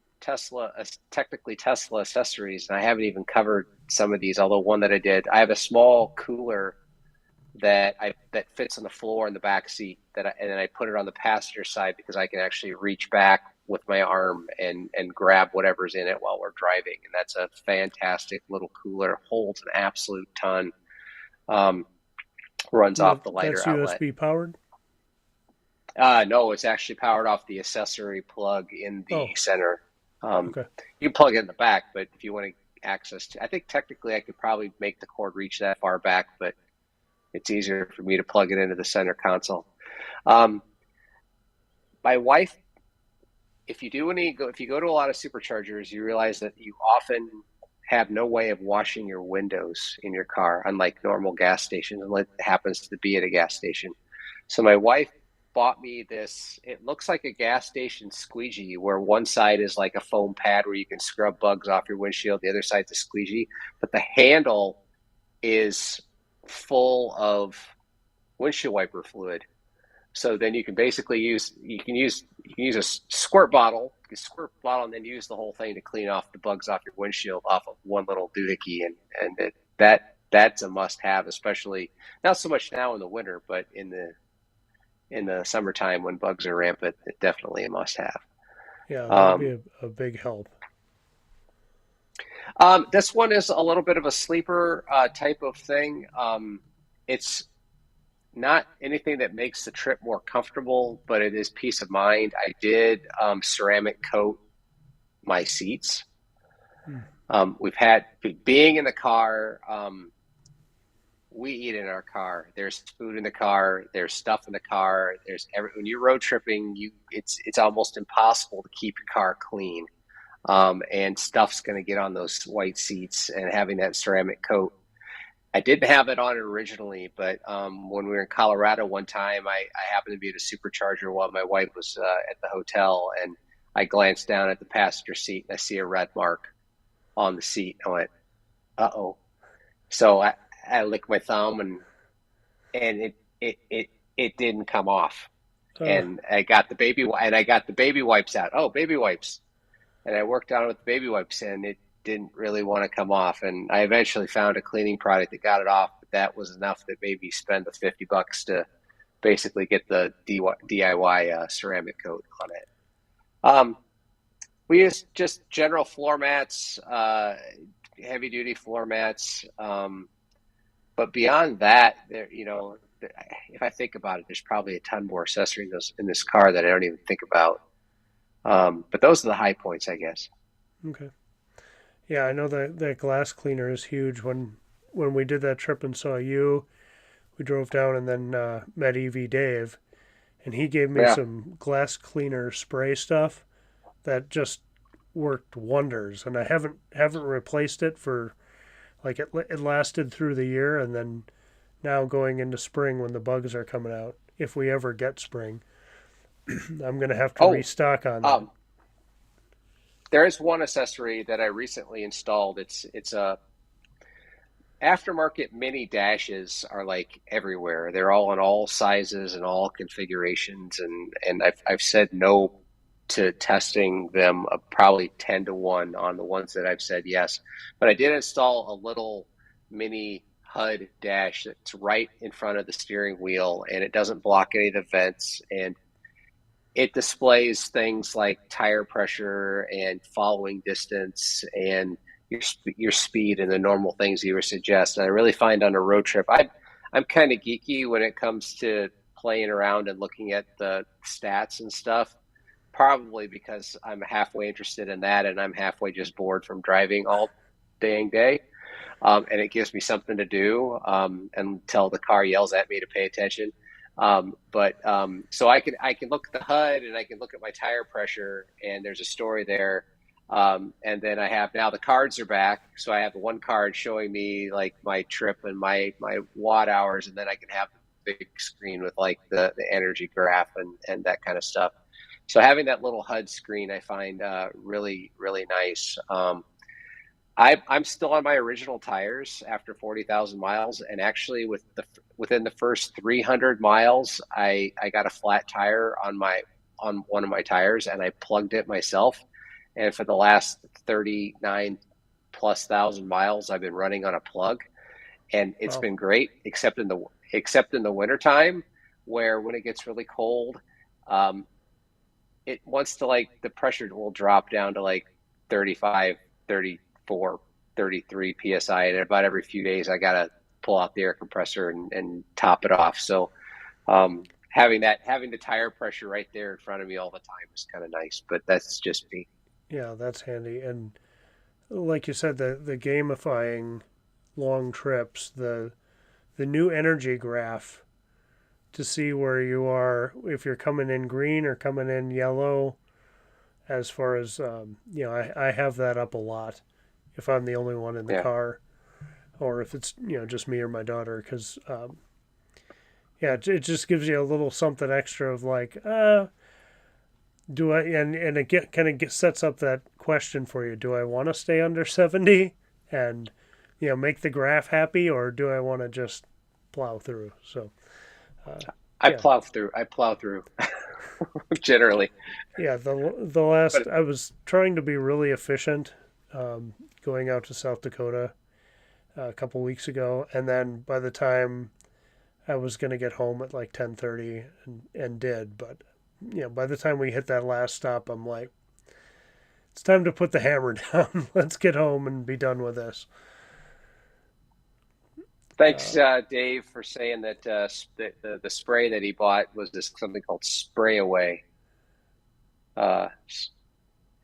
Speaker 2: technically Tesla accessories, and I haven't even covered some of these. Although one that I did, I have a small cooler that fits on the floor in the back seat and then I put it on the passenger side because I can actually reach back with my arm and grab whatever's in it while we're driving, and that's a fantastic little cooler. Holds an absolute ton. Um, Runs
Speaker 1: And
Speaker 2: off the
Speaker 1: that's
Speaker 2: lighter outlet.
Speaker 1: USB powered.
Speaker 2: No, it's actually powered off the accessory plug in the
Speaker 1: Oh,
Speaker 2: center. Um,
Speaker 1: okay.
Speaker 2: you can plug it in the back, but if you want to access to, I think technically I could probably make the cord reach that far back, but it's easier for me to plug it into the center console. Um, my wife, if you go to a lot of superchargers, you realize that you often have no way of washing your windows in your car, unlike normal gas stations, unless it happens to be at a gas station. So my wife bought me this. It looks like a gas station squeegee, where one side is like a foam pad where you can scrub bugs off your windshield. The other side's a squeegee, but the handle is full of windshield wiper fluid. So then you can basically use a squirt bottle, and then use the whole thing to clean off the bugs off your windshield off of one little doohickey, that's a must have, especially not so much now in the winter, but in the summertime when bugs are rampant, it's definitely a must have.
Speaker 1: Yeah, that'd be
Speaker 2: Um,
Speaker 1: a big help.
Speaker 2: this one is a little bit of a sleeper type of thing. It's not anything that makes the trip more comfortable, but it is peace of mind. I did ceramic coat my seats.
Speaker 1: Hmm.
Speaker 2: We've had being in the car. we eat in our car. There's food in the car. There's stuff in the car. When you're road tripping, it's almost impossible to keep your car clean. And stuff's going to get on those white seats, and having that ceramic coat. I didn't have it on originally, but when we were in Colorado one time, I happened to be at a supercharger while my wife was at the hotel, and I glanced down at the passenger seat and I see a red mark on the seat. I went, "Uh-oh." So I licked my thumb, and it didn't come off.
Speaker 1: Uh,
Speaker 2: And I got the baby wipes out. Oh, baby wipes. And I worked on it with the baby wipes, and it didn't really want to come off. And I eventually found a cleaning product that got it off, but that was enough that made me spend the $50 to basically get the DIY ceramic coat on it. Um, we use just general floor mats, heavy duty floor mats. But beyond that, if I think about it, there's probably a ton more accessories in this car that I don't even think about. But those are the high points, I guess.
Speaker 1: okay. Yeah, I know that that glass cleaner is huge. When we did that trip and saw you, we drove down and then met EV Dave, and he gave me
Speaker 2: Yeah.
Speaker 1: some glass cleaner spray stuff that just worked wonders. And I haven't replaced it for like it lasted through the year, and then now going into spring when the bugs are coming out, if we ever get spring, I'm gonna have to
Speaker 2: Oh,
Speaker 1: restock on that.
Speaker 2: um, there is one accessory that I recently installed. It's a aftermarket mini dashes are like everywhere. They're all in all sizes and all configurations, and I've said no to testing them probably 10 to 1 on the ones that I've said yes. But I did install a little mini HUD dash that's right in front of the steering wheel, and it doesn't block any of the vents, and it displays things like tire pressure and following distance and your speed and the normal things you would suggest. And I really find on a road trip, I'm kind of geeky when it comes to playing around and looking at the stats and stuff. Probably because I'm halfway interested in that, and I'm halfway just bored from driving all dang day. And it gives me something to do until the car yells at me to pay attention. But so I can look at the HUD and I can look at my tire pressure, and there's a story there. And then I have now the cards are back, so I have the one card showing me like my trip and my watt hours, and then I can have the big screen with like the energy graph and that kind of stuff. So having that little HUD screen, I find really really nice. I'm still on my original tires after 40,000 miles, and actually within the first 300 miles, I got a flat tire on one of my tires, and I plugged it myself. And for the last 39 plus thousand miles, I've been running on a plug, and it's
Speaker 1: Wow.
Speaker 2: been great, except in the wintertime, where when it gets really cold, um, it wants to like the pressure will drop down to like 35, 34, 33 psi, and about every few days I gotta pull out the air compressor and top it off. So having the tire pressure right there in front of me all the time is kind of nice, but that's just me.
Speaker 1: Yeah, that's handy. And like you said, the gamifying long trips, the new energy graph to see where you are, if you're coming in green or coming in yellow. As far as I have that up a lot if I'm the only one in the
Speaker 2: Yeah.
Speaker 1: car, or if it's just me or my daughter, because yeah, it just gives you a little something extra of like, do I, and it sets up that question for you: do I want to stay under 70 and make the graph happy, or do I want to just plow through? So uh, yeah,
Speaker 2: I plow through generally,
Speaker 1: yeah. The last,
Speaker 2: but
Speaker 1: I was trying to be really efficient, um, going out to South Dakota a couple weeks ago, and then by the time I was gonna get home at like 10:30, and did, but by the time we hit that last stop, I'm like, it's time to put the hammer down. Let's get home and be done with this.
Speaker 2: thanks,
Speaker 1: Uh,
Speaker 2: Dave, for saying that the spray that he bought was this something called Spray Away. Uh,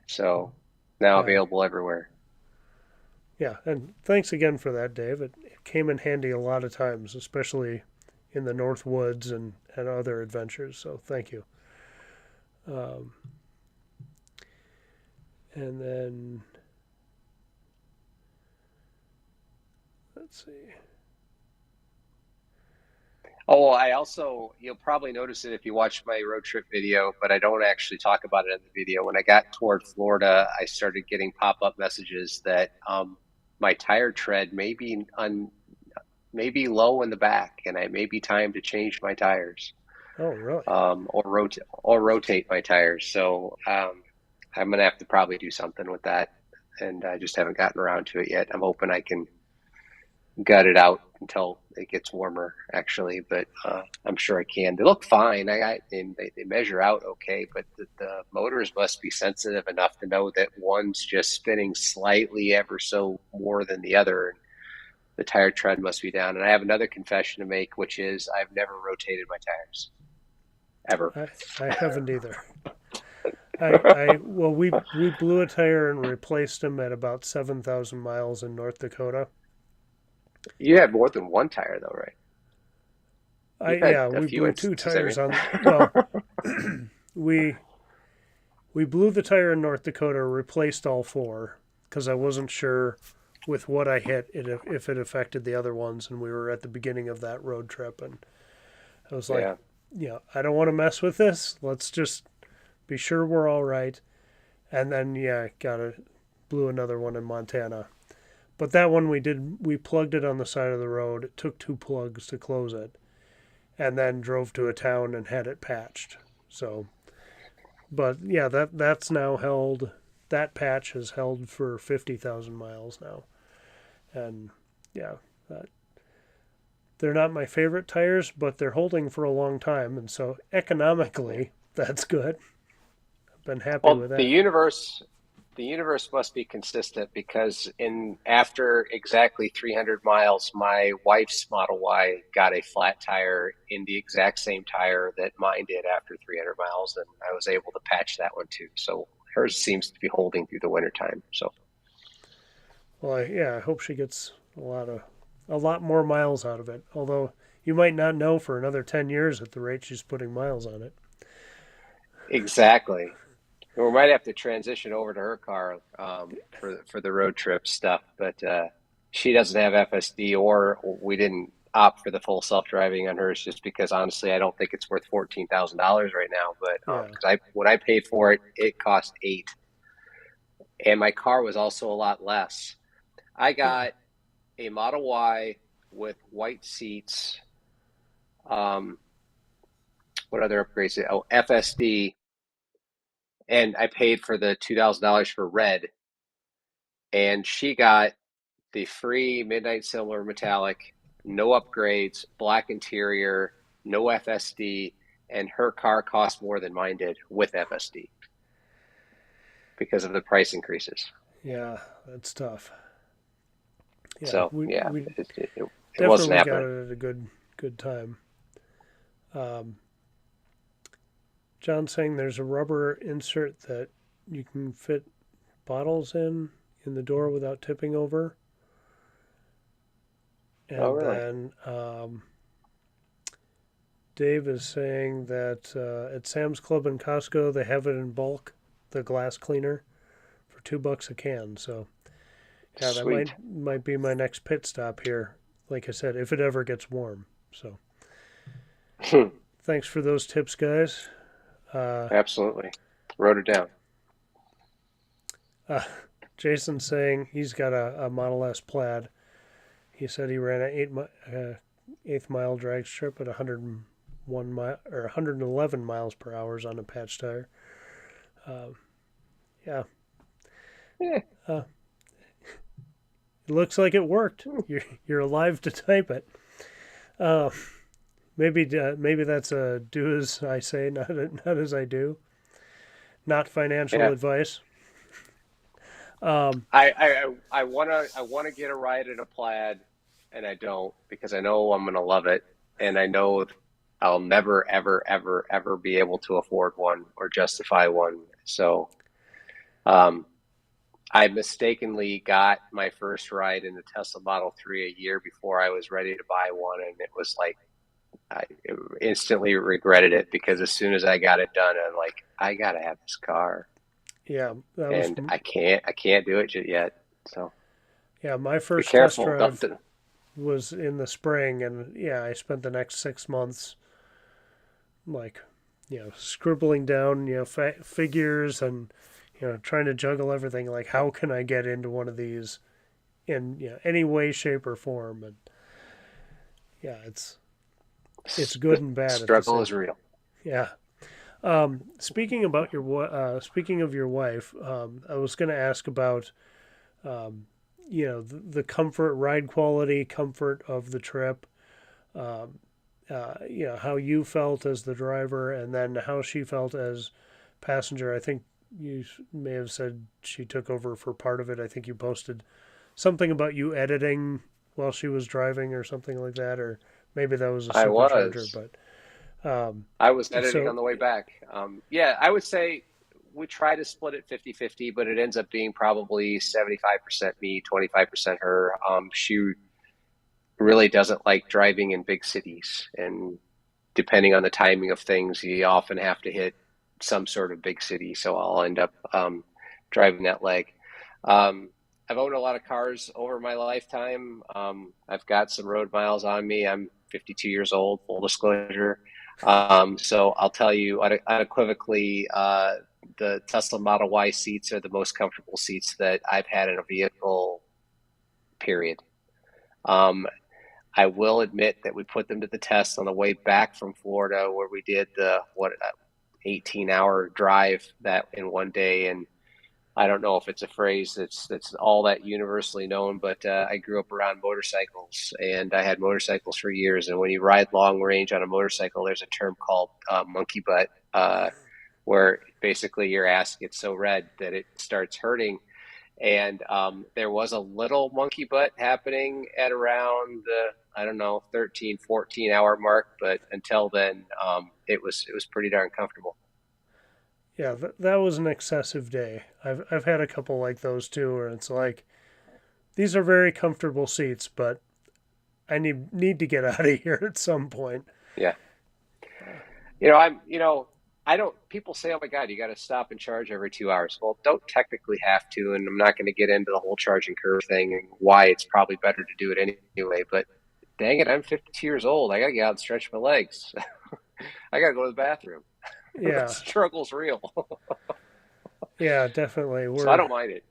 Speaker 2: so now
Speaker 1: yeah,
Speaker 2: available everywhere.
Speaker 1: Yeah, and thanks again for that, Dave. It came in handy a lot of times, especially in the North Woods and other adventures. So thank you. Um, and then let's see.
Speaker 2: Oh, I also, you'll probably notice it if you watch my road trip video, but I don't actually talk about it in the video. When I got toward Florida, I started getting pop-up messages that my tire tread may be low in the back, and it may be time to change my tires,
Speaker 1: Oh, really?
Speaker 2: or rotate my tires. So I'm gonna have to probably do something with that, and I just haven't gotten around to it yet. I'm hoping I can gut it out until it gets warmer, actually, but I'm sure I can. They look fine. And they measure out okay, but the motors must be sensitive enough to know that one's just spinning slightly ever so more than the other. The tire tread must be down. And I have another confession to make, which is I've never rotated my tires ever.
Speaker 1: I haven't either. Well, we blew a tire and replaced them at about 7,000 miles in North Dakota.
Speaker 2: You have more than one tire, though, right? You've had
Speaker 1: Yeah,
Speaker 2: a
Speaker 1: we
Speaker 2: few
Speaker 1: blew two
Speaker 2: instances,
Speaker 1: tires
Speaker 2: haven't
Speaker 1: on. Well,
Speaker 2: you?
Speaker 1: we we blew the tire in North Dakota, replaced all four because I wasn't sure with what I hit if it affected the other ones, and we were at the beginning of that road trip, and I was like,
Speaker 2: Yeah.
Speaker 1: I don't want to mess with this. Let's just be sure we're all right. And then blew another one in Montana. But that one we plugged it on the side of the road. It took two plugs to close it, and then drove to a town and had it patched. So, but yeah, that's now held. That patch has held for 50,000 miles now, and yeah, that, they're not my favorite tires, but they're holding for a long time, and so economically, that's good. I've been happy
Speaker 2: Well,
Speaker 1: with that.
Speaker 2: the universe must be consistent because in after exactly 300 miles, my wife's Model Y got a flat tire in the exact same tire that mine did after 300 miles, and I was able to patch that one too. So hers seems to be holding through the wintertime. So
Speaker 1: Well, I hope she gets a lot more miles out of it. Although you might not know for another 10 years at the rate she's putting miles on it.
Speaker 2: exactly. We might have to transition over to her car for the road trip stuff, but she doesn't have FSD, or we didn't opt for the full self driving on hers just because honestly, I don't think it's worth $14,000 right now. But
Speaker 1: Yeah.
Speaker 2: because I when I paid for it, it cost 8, and my car was also a lot less. I got a Model Y with white seats. Um, what other upgrades? Oh, FSD, and I paid for the $2,000 for red, and she got the free Midnight Silver Metallic, no upgrades, black interior, no FSD, and her car cost more than mine did with FSD because of the price increases.
Speaker 1: Yeah, that's tough. Yeah,
Speaker 2: So yeah,
Speaker 1: we
Speaker 2: it wasn't
Speaker 1: definitely got
Speaker 2: happening.
Speaker 1: it at a good time. Um, John's saying there's a rubber insert that you can fit bottles in the door without tipping over.
Speaker 2: Oh,
Speaker 1: And
Speaker 2: really?
Speaker 1: then Dave is saying that at Sam's Club and Costco they have it in bulk, the glass cleaner, for $2 a can. So yeah, that
Speaker 2: Sweet.
Speaker 1: might be my next pit stop here. Like I said, if it ever gets warm. So thanks for those tips, guys. Uh,
Speaker 2: Absolutely. Wrote it down.
Speaker 1: uh, Jason's saying he's got a Model S Plaid. He said he ran an eighth mile drag strip at 101 mile or 111 miles per hour on a patch tire. Um, yeah,
Speaker 2: Yeah.
Speaker 1: uh, it looks like it worked. You're alive to type it. Uh, maybe that's a do as I say, not as I do. Not financial
Speaker 2: Yeah.
Speaker 1: advice. Um,
Speaker 2: I wanna get a ride in a plaid, and I don't because I know I'm gonna love it, and I know I'll never ever ever ever be able to afford one or justify one. So um, I mistakenly got my first ride in the Tesla Model 3 a year before I was ready to buy one, and it was like I instantly regretted it because as soon as I got it done, I'm like, I gotta have this car,
Speaker 1: Yeah, that was
Speaker 2: and I can't do it yet. So
Speaker 1: yeah, my
Speaker 2: be
Speaker 1: first test
Speaker 2: careful.
Speaker 1: drive was in the spring, and yeah, I spent the next 6 months like, scribbling down, figures and trying to juggle everything. Like, how can I get into one of these in any way, shape, or form? And yeah, it's good
Speaker 2: The
Speaker 1: and bad at the
Speaker 2: struggle
Speaker 1: same.
Speaker 2: is real.
Speaker 1: Yeah. Speaking of your wife, I was going to ask about um, the comfort, ride quality, comfort of the trip. Um, how you felt as the driver, and then how she felt as passenger. I think you may have said she took over for part of it. I think you posted something about you editing while she was driving or something like that, or maybe that was a
Speaker 2: I
Speaker 1: supercharger.
Speaker 2: was.
Speaker 1: But um,
Speaker 2: I was editing
Speaker 1: so
Speaker 2: on the way back. Yeah, I would say we try to split it 50-50, but it ends up being probably 75% me, 25% her. She really doesn't like driving in big cities. And depending on the timing of things, you often have to hit some sort of big city. So I'll end up driving that leg. Um, I've owned a lot of cars over my lifetime. I've got some road miles on me. I'm 52 years old, full disclosure. So I'll tell you unequivocally, the Tesla Model Y seats are the most comfortable seats that I've had in a vehicle, period. Um, I will admit that we put them to the test on the way back from Florida, where we did the 18-hour drive that in one day. And I don't know if it's a phrase that's all that universally known, but I grew up around motorcycles, and I had motorcycles for years. And when you ride long range on a motorcycle, there's a term called monkey butt, where basically your ass gets so red that it starts hurting. And there was a little monkey butt happening at around the, I don't know, 13, 14-hour mark, but until then, it was pretty darn comfortable.
Speaker 1: yeah, that was an excessive day. I've had a couple like those too, where it's like these are very comfortable seats, but I need to get out of here at some point.
Speaker 2: Yeah.
Speaker 1: Uh,
Speaker 2: I don't, people say, oh my God, you got to stop and charge every 2 hours. Well, don't technically have to. And I'm not going to get into the whole charging curve thing and why it's probably better to do it anyway. But dang it, I'm 52 years old. I got to get out and stretch my legs. I got to go to the bathroom. The
Speaker 1: yeah,
Speaker 2: struggle's real.
Speaker 1: yeah, definitely.
Speaker 2: So I don't mind it.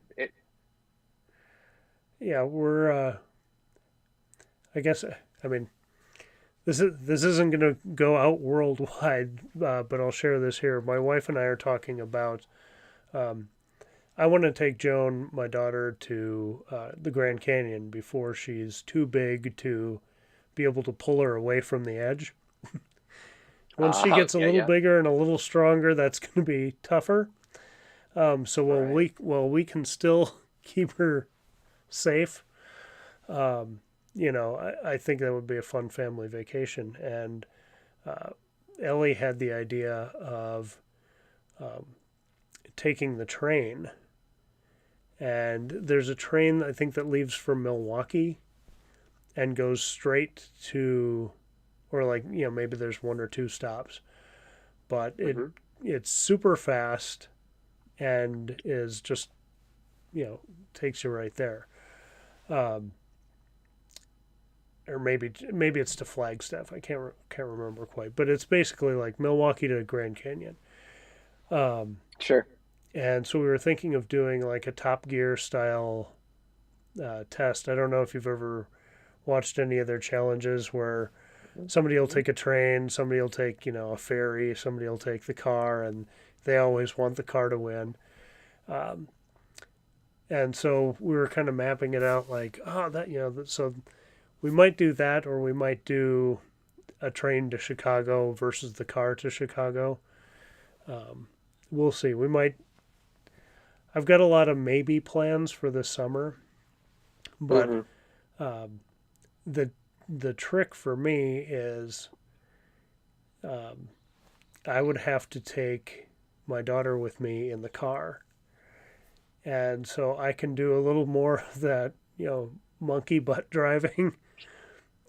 Speaker 1: We're I guess I mean this isn't going to go out worldwide, but I'll share this here. My wife and I are talking about. Um, I want to take Joan, my daughter, to the Grand Canyon before she's too big to be able to pull her away from the edge. Once she gets a
Speaker 2: Yeah,
Speaker 1: little
Speaker 2: yeah.
Speaker 1: bigger and a little stronger, that's going to be tougher. So
Speaker 2: All
Speaker 1: while
Speaker 2: right.
Speaker 1: we can still keep her safe, um, I think that would be a fun family vacation. And uh, Ellie had the idea of um, taking the train. And there's a train, I think, that leaves from Milwaukee and goes straight to, or like, maybe there's one or two stops, but
Speaker 2: Hmm.
Speaker 1: it's super fast and is just, you know, takes you right there. Um, or maybe it's to Flagstaff. I can't remember quite, but it's basically like Milwaukee to Grand Canyon. Um,
Speaker 2: Sure.
Speaker 1: and so we were thinking of doing like a Top Gear style test. I don't know if you've ever watched any of their challenges where somebody will
Speaker 2: Mhm.
Speaker 1: take a train, somebody will take a ferry, somebody will take the car, and they always want the car to win. Um, and so we were kind of mapping it out like, oh, that so we might do that, or we might do a train to Chicago versus the car to Chicago. Um, we'll see. We might. I've got a lot of maybe plans for this summer, but
Speaker 2: Hmm.
Speaker 1: um, the the trick for me is um, I would have to take my daughter with me in the car, and so I can do a little more of that, monkey butt driving.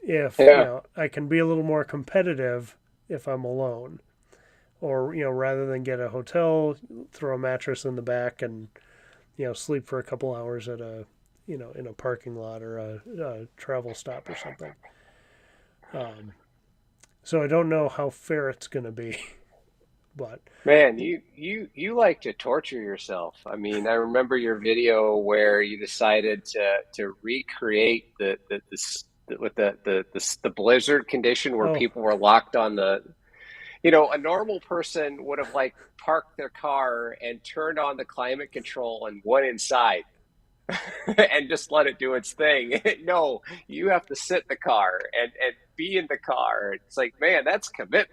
Speaker 1: If
Speaker 2: Yeah.
Speaker 1: I can be a little more competitive if I'm alone, or rather than get a hotel, throw a mattress in the back and sleep for a couple hours at a in a parking lot or a travel stop or something. Um, so I don't know how fair it's going to be, but
Speaker 2: Man, you like to torture yourself. I mean, I remember your video where you decided to recreate with the blizzard condition where
Speaker 1: oh
Speaker 2: people were locked on the, a normal person would have like parked their car and turned on the climate control and went inside and just let it do its thing. No, you have to sit in the car and be in the car. It's like, man, that's commitment.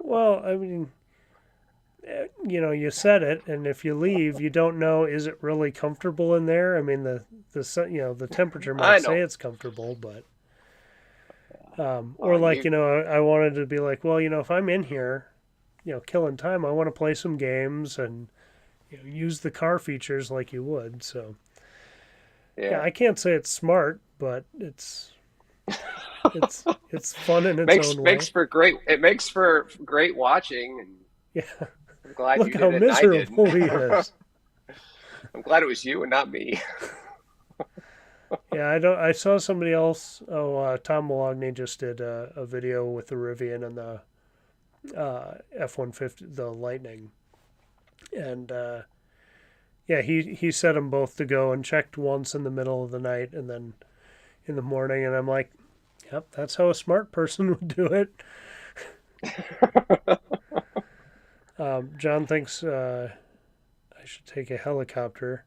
Speaker 1: well, I mean, you said it, and if you leave, you don't know, is it really comfortable in there? I mean, the temperature might
Speaker 2: I
Speaker 1: say
Speaker 2: know.
Speaker 1: it's comfortable, but or like,
Speaker 2: You
Speaker 1: I wanted to be like, well, if I'm in here, killing time, I want to play some games and use the car features like you would. So yeah,
Speaker 2: Yeah.
Speaker 1: I can't say it's smart, but it's fun in its
Speaker 2: makes
Speaker 1: own way.
Speaker 2: makes for great it makes for great watching, and
Speaker 1: Yeah,
Speaker 2: I'm glad
Speaker 1: look
Speaker 2: you
Speaker 1: how
Speaker 2: did it and I didn't.
Speaker 1: miserable he is.
Speaker 2: I'm glad it was you and not me.
Speaker 1: Yeah, I don't. I saw somebody else. Oh, Tom Malogny just did a video with the Rivian and the F-150, the Lightning, and yeah, he set them both to go and checked once in the middle of the night and then in the morning, and I'm like, yep, that's how a smart person would do it. John thinks I should take a helicopter.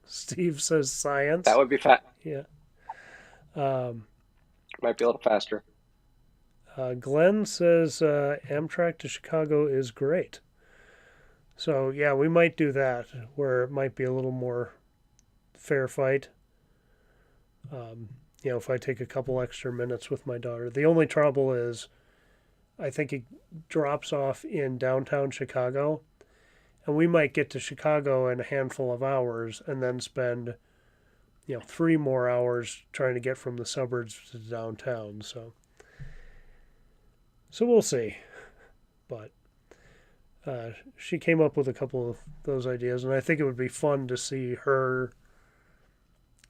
Speaker 1: Steve says
Speaker 2: That
Speaker 1: science.
Speaker 2: would be fat.
Speaker 1: Yeah. Um,
Speaker 2: Might be a little faster.
Speaker 1: Glenn says Amtrak to Chicago is great. So yeah, we might do that where it might be a little more fair fight. Um, if I take a couple extra minutes with my daughter. The only trouble is I think it drops off in downtown Chicago, and we might get to Chicago in a handful of hours and then spend 3 more hours trying to get from the suburbs to downtown. So we'll see. But she came up with a couple of those ideas, and I think it would be fun to see her.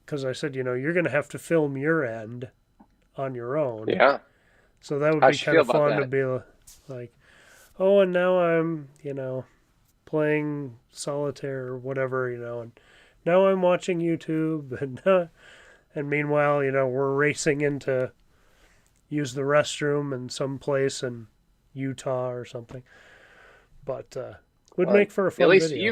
Speaker 1: Because I said, you're going to have to film your end on your own.
Speaker 2: Yeah.
Speaker 1: So that would
Speaker 2: How'd
Speaker 1: be
Speaker 2: you
Speaker 1: kind
Speaker 2: feel
Speaker 1: of
Speaker 2: about
Speaker 1: fun to
Speaker 2: that?
Speaker 1: be like, oh, and now I'm, playing solitaire or whatever, and now I'm watching YouTube, and meanwhile, we're racing into use the restroom in some place in Utah or something. But would
Speaker 2: Well,
Speaker 1: make for a
Speaker 2: at
Speaker 1: fun
Speaker 2: least
Speaker 1: video.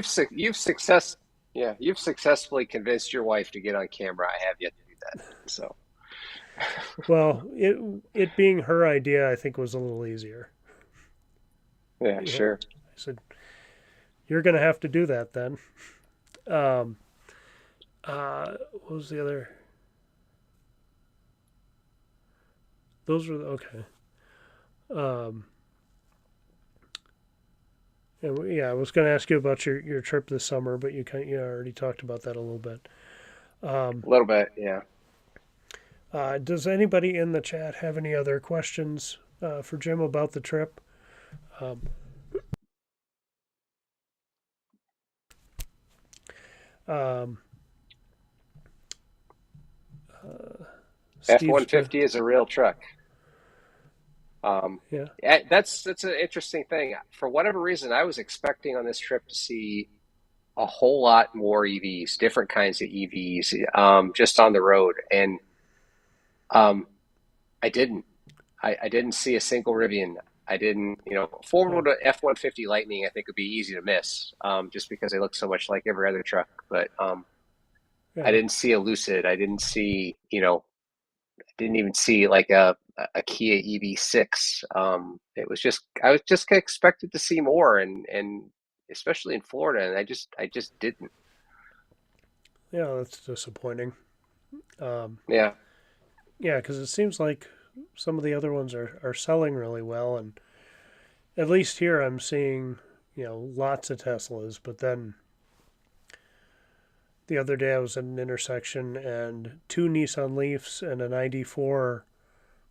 Speaker 2: you've successfully convinced your wife to get on camera. I have yet to do that. So,
Speaker 1: Well, it being her idea, I think was a little easier.
Speaker 2: yeah,
Speaker 1: I
Speaker 2: sure.
Speaker 1: said, "You're going to have to do that then." Um, what was the other? Those were okay. Um, yeah, I was going to ask you about your trip this summer, but you already talked about that a little bit. Um,
Speaker 2: A little bit, yeah.
Speaker 1: does anybody in the chat have any other questions for Jim about the trip? Um, um, uh, Steve's been,
Speaker 2: F-150 is a real truck.
Speaker 1: yeah,
Speaker 2: That's an interesting thing. For whatever reason, I was expecting on this trip to see a whole lot more EVs, different kinds of EVs, just on the road, and um, I didn't. I didn't see a single Rivian. I didn't,
Speaker 1: oh,
Speaker 2: forward to F-150 Lightning, I think would be easy to miss, just because they look so much like every other truck. But I
Speaker 1: yeah,
Speaker 2: didn't see a Lucid. I didn't see, didn't even see like a Kia EV6. It was just I was just expected to see more, and especially in Florida, and I just didn't.
Speaker 1: yeah, that's disappointing. Um,
Speaker 2: Yeah,
Speaker 1: yeah, because it seems like some of the other ones are selling really well, and at least here I'm seeing lots of Teslas, but then the other day I was at an intersection and two Nissan Leafs and an ID4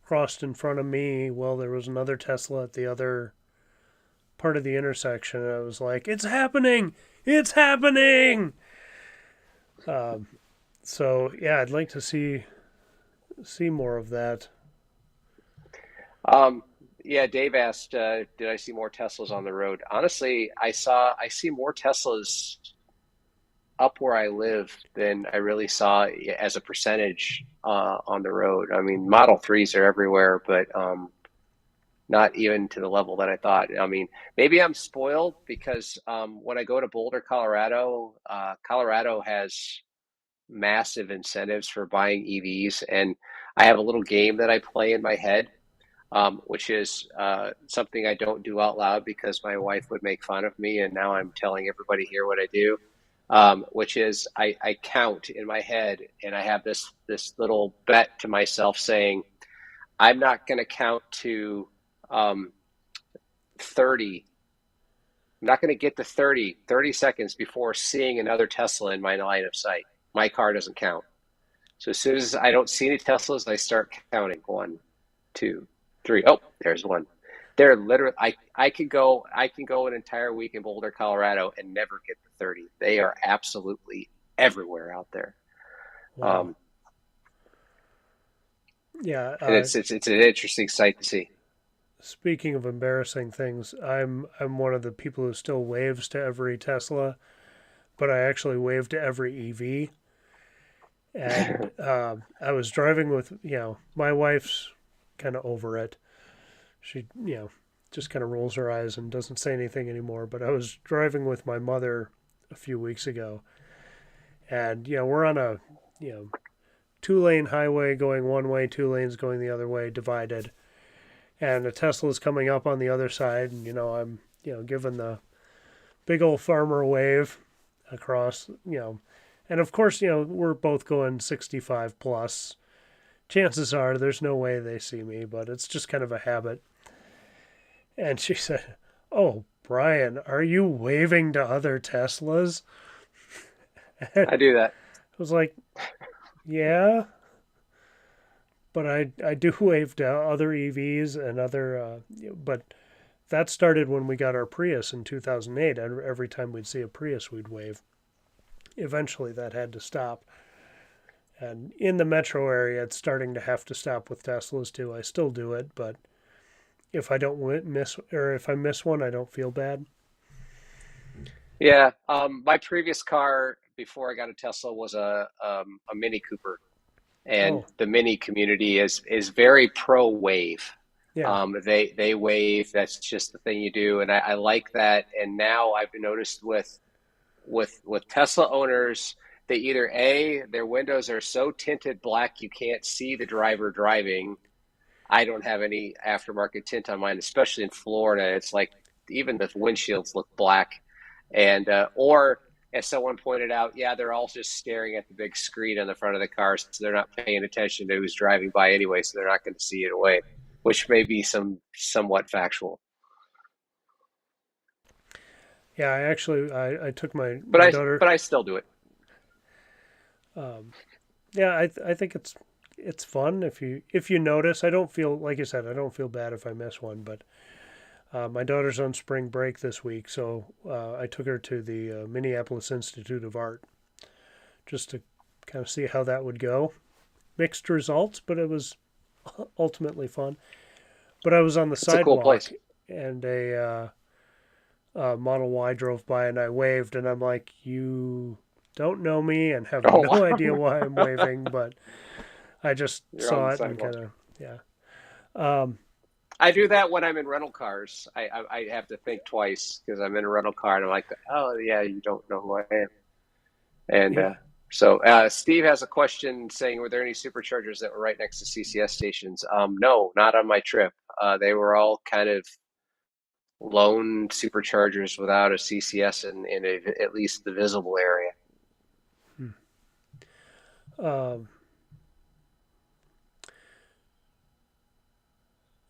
Speaker 1: crossed in front of me. Well, there was another Tesla at the other part of the intersection. And I was like, "It's happening! It's happening!" Um, so yeah, I'd like to see more of that.
Speaker 2: Um, yeah, Dave asked, did I see more Teslas on the road? Honestly, I see more Teslas up where I live than I really saw as a percentage on the road. I mean, Model 3s are everywhere, but not even to the level that I thought. I mean, maybe I'm spoiled because when I go to Boulder, Colorado, Colorado has massive incentives for buying EVs, and I have a little game that I play in my head, which is something I don't do out loud because my wife would make fun of me, and now I'm telling everybody here what I do. Which is I count in my head, and I have this little bet to myself saying I'm not going to count to um, 30. I'm not going to get to 30 seconds before seeing another Tesla in my line of sight. My car doesn't count. So as soon as I don't see any Teslas, I start counting. One, two, three. Oh, there's one. They're literally I can go an entire week in Boulder, Colorado and never get to 30. They are absolutely everywhere out there.
Speaker 1: Wow.
Speaker 2: Um,
Speaker 1: Yeah.
Speaker 2: and it's an interesting sight to see.
Speaker 1: Speaking of embarrassing things, I'm one of the people who still waves to every Tesla, but I actually wave to every EV. And I was driving with, my wife's kind of over it. She, just kind of rolls her eyes and doesn't say anything anymore. But I was driving with my mother a few weeks ago, and we're on a, you know, 2 lane highway going one way, 2 lanes going the other way, divided, and a Tesla's coming up on the other side, and I'm giving the big old farmer wave across, and of course, we're both going 65 plus. Chances are there's no way they see me, but it's just kind of a habit. And she said, "Oh, Brian, are you waving to other Teslas?" And
Speaker 2: I do that.
Speaker 1: I was like, "Yeah, but I do wave to other EVs and other, but that started when we got our Prius in 2008. Every time we'd see a Prius, we'd wave. Eventually, that had to stop. And in the metro area, it's starting to have to stop with Teslas too. I still do it, but if I don't miss or if I miss one, I don't feel bad.
Speaker 2: Yeah. My previous car before I got a Tesla was a Mini Cooper, and
Speaker 1: Oh,
Speaker 2: the Mini community is very pro wave.
Speaker 1: yeah,
Speaker 2: They wave. That's just the thing you do, and I like that. And now I've noticed with Tesla owners, they either A, their windows are so tinted black you can't see the driver driving. I don't have any aftermarket tint on mine, especially in Florida. It's like even the windshields look black. And or as someone pointed out, yeah, they're all just staring at the big screen on the front of the car, so they're not paying attention to who's driving by anyway, so they're not going to see it away, which may be somewhat factual.
Speaker 1: yeah. I took my
Speaker 2: But
Speaker 1: my
Speaker 2: I
Speaker 1: daughter.
Speaker 2: but I still do it.
Speaker 1: Um, yeah, I think it's fun if you notice. I don't feel like I said. I don't feel bad if I miss one, but my daughter's on spring break this week, so I took her to the Minneapolis Institute of Art just to kind of see how that would go. Mixed results, but it was ultimately fun. But I was on the
Speaker 2: It's a cool
Speaker 1: sidewalk
Speaker 2: place.
Speaker 1: and a Model Y drove by and I waved, and I'm like, "You don't know me and have
Speaker 2: Oh,
Speaker 1: no idea
Speaker 2: wow.
Speaker 1: why I'm waving," but I just
Speaker 2: You're on the
Speaker 1: saw it and
Speaker 2: sidewalk.
Speaker 1: kind of, yeah. Um,
Speaker 2: I do that when I'm in rental cars. I have to think twice because I'm in a rental car and I'm like, oh yeah, you don't know who I am. And
Speaker 1: yeah.
Speaker 2: Steve has a question saying, were there any superchargers that were right next to CCS stations? No, not on my trip. They were all kind of lone superchargers without a CCS at least the visible area.
Speaker 1: Hmm. Um,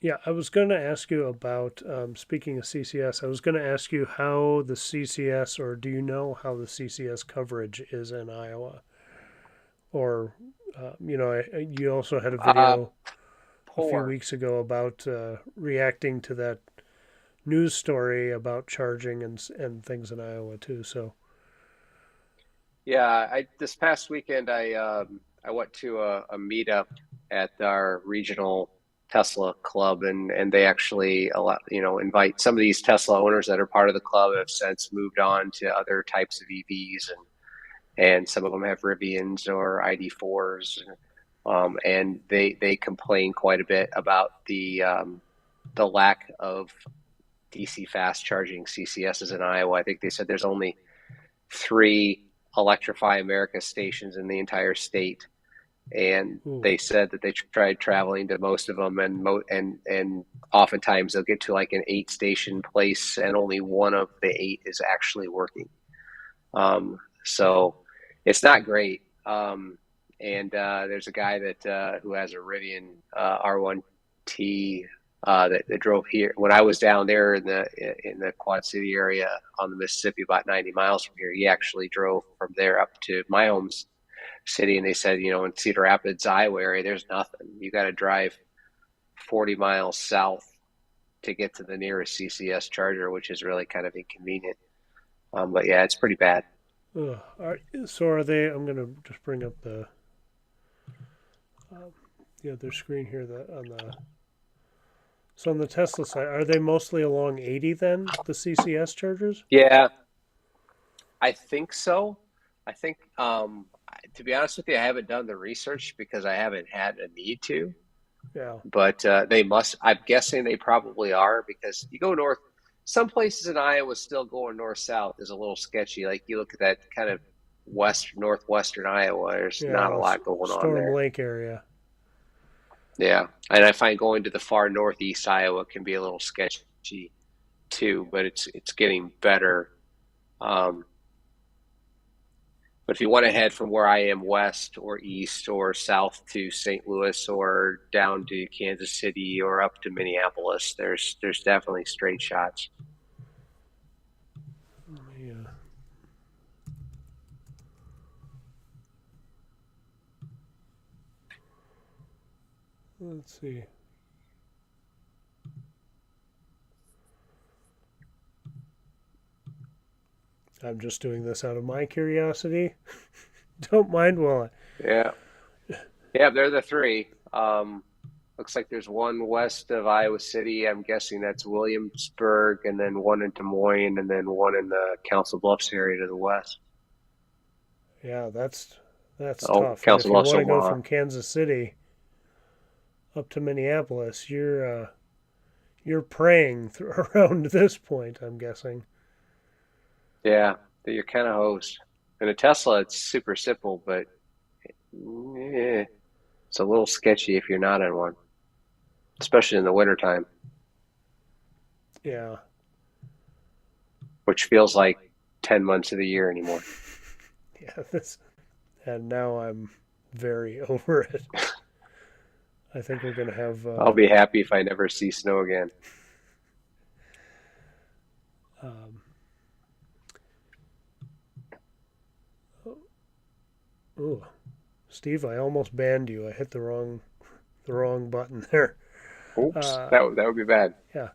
Speaker 1: Yeah, I was going to ask you about, speaking of CCS, I was going to ask you how the CCS, or do you know how the CCS coverage is in Iowa? Or, you also had a
Speaker 2: Uh,
Speaker 1: video a few
Speaker 2: poor.
Speaker 1: weeks ago about reacting to that news story about charging and things in Iowa too. So,
Speaker 2: Yeah, I this past weekend I went to a meetup at our regional Tesla club, and they actually allow, invite some of these Tesla owners that are part of the club have since moved on to other types of EVs, and some of them have Rivians or ID.4s, and they complain quite a bit about the lack of DC fast charging CCSs in Iowa. I think they said there's only three Electrify America stations in the entire state, and
Speaker 1: ooh,
Speaker 2: they said that they tried traveling to most of them, and oftentimes they'll get to like an 8 station place, and only one of the 8 is actually working. So it's not great. And there's a guy that who has a Rivian R1T that drove here when I was down there in the Quad City area on the Mississippi, about 90 miles from here. He actually drove from there up to my home city, and they said, in Cedar Rapids, Iowa area, there's nothing. You got to drive 40 miles south to get to the nearest CCS charger, which is really kind of inconvenient. But yeah, it's pretty bad.
Speaker 1: so are they? I'm gonna just bring up um, the other screen here. So on the Tesla side, are they mostly along 80 then? The CCS chargers?
Speaker 2: Yeah, I think so. I think, to be honest with you, I haven't done the research because I haven't had a need to.
Speaker 1: Yeah,
Speaker 2: But they must. I'm guessing they probably are because you go north. Some places in Iowa still going north south is a little sketchy. Like you look at that kind of northwestern Iowa. There's
Speaker 1: yeah,
Speaker 2: not a lot going on
Speaker 1: Storm
Speaker 2: there.
Speaker 1: Lake area.
Speaker 2: Yeah, and I find going to the far northeast Iowa can be a little sketchy too. But it's getting better. Um, But if you want to head from where I am west or east or south to St. Louis or down to Kansas City or up to Minneapolis, there's definitely straight shots.
Speaker 1: Yeah, let's see. I'm just doing this out of my curiosity. Don't mind while I.
Speaker 2: Yeah, yeah, they're the three. Looks like there's one west of Iowa City. I'm guessing that's Williamsburg, and then one in Des Moines, and then one in the Council Bluffs area to the west.
Speaker 1: Yeah, that's
Speaker 2: Oh,
Speaker 1: tough. And
Speaker 2: Council
Speaker 1: if you
Speaker 2: Bluffs,
Speaker 1: want to go
Speaker 2: Omaha.
Speaker 1: from Kansas City up to Minneapolis, you're praying around this point. I'm guessing.
Speaker 2: Yeah, you're kind of host. And a Tesla, it's super simple, but eh, it's a little sketchy if you're not in one, especially in the wintertime,
Speaker 1: Yeah,
Speaker 2: which feels like 10 months of the year anymore.
Speaker 1: yeah. This and now I'm very over it. I think we're gonna have.
Speaker 2: I'll be happy if I never see snow again.
Speaker 1: Um, oh, Steve, I almost banned you. I hit the wrong button there.
Speaker 2: Oops,
Speaker 1: Uh,
Speaker 2: that would be bad.
Speaker 1: yeah.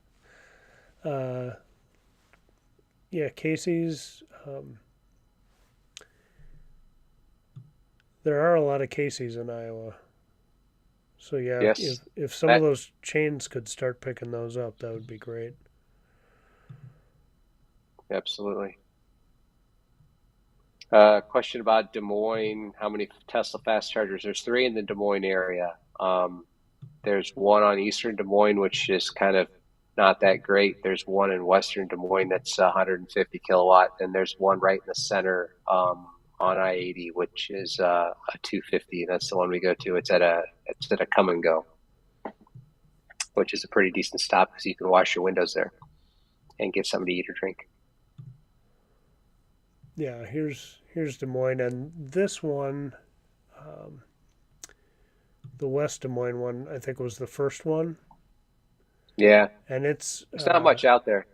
Speaker 1: Uh, yeah, Casey's. There are a lot of Casey's in Iowa. So yeah, if
Speaker 2: Yes,
Speaker 1: if some of
Speaker 2: that
Speaker 1: those chains could start picking those up, that would be great.
Speaker 2: absolutely. Question about Des Moines. How many Tesla fast chargers? There's three in the Des Moines area. There's one on Eastern Des Moines, which is kind of not that great. There's one in Western Des Moines that's 150 kilowatt, and there's one right in the center on I-80, which is a 250. That's the one we go to. It's at a Come and Go, which is a pretty decent stop because you can wash your windows there and get something to eat or drink.
Speaker 1: Yeah, here's Des Moines, and this one, um, the West Des Moines one, I think was the first one.
Speaker 2: Yeah,
Speaker 1: and it's
Speaker 2: there's not much out there.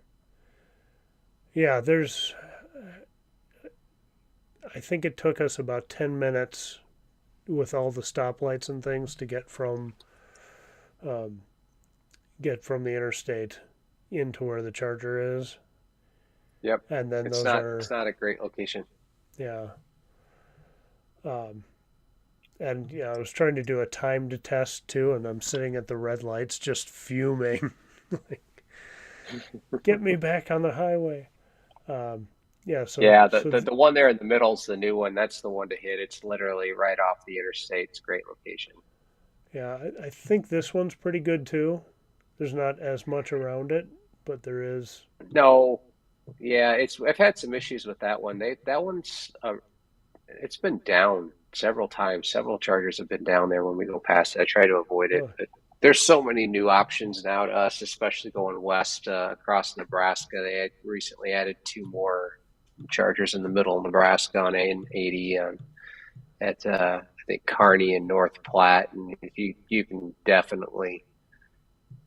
Speaker 1: yeah. There's I think it took us about 10 minutes with all the stoplights and things to um, get from the interstate into where the charger is,
Speaker 2: Yep,
Speaker 1: and then
Speaker 2: it's
Speaker 1: those
Speaker 2: not it's
Speaker 1: are
Speaker 2: not a great location.
Speaker 1: yeah. Um, and yeah, I was trying to do a timed test too, and I'm sitting at the red lights just fuming. Like, get me back on the highway. Um, yeah,
Speaker 2: Yeah,
Speaker 1: so
Speaker 2: the one there in the middle is the new one. That's the one to hit. It's literally right off the interstate. It's a great location.
Speaker 1: yeah, I think this one's pretty good too. There's not as much around it, but there is.
Speaker 2: No, yeah, it's I've had some issues with that one. That one's it's been down several times. Several chargers have been down there when we go past it. I try to avoid it,
Speaker 1: Oh,
Speaker 2: but there's so many new options now to us, especially going west across Nebraska. They had recently added two more chargers in the middle of Nebraska on A80 at I think Kearney and North Platte, and you can definitely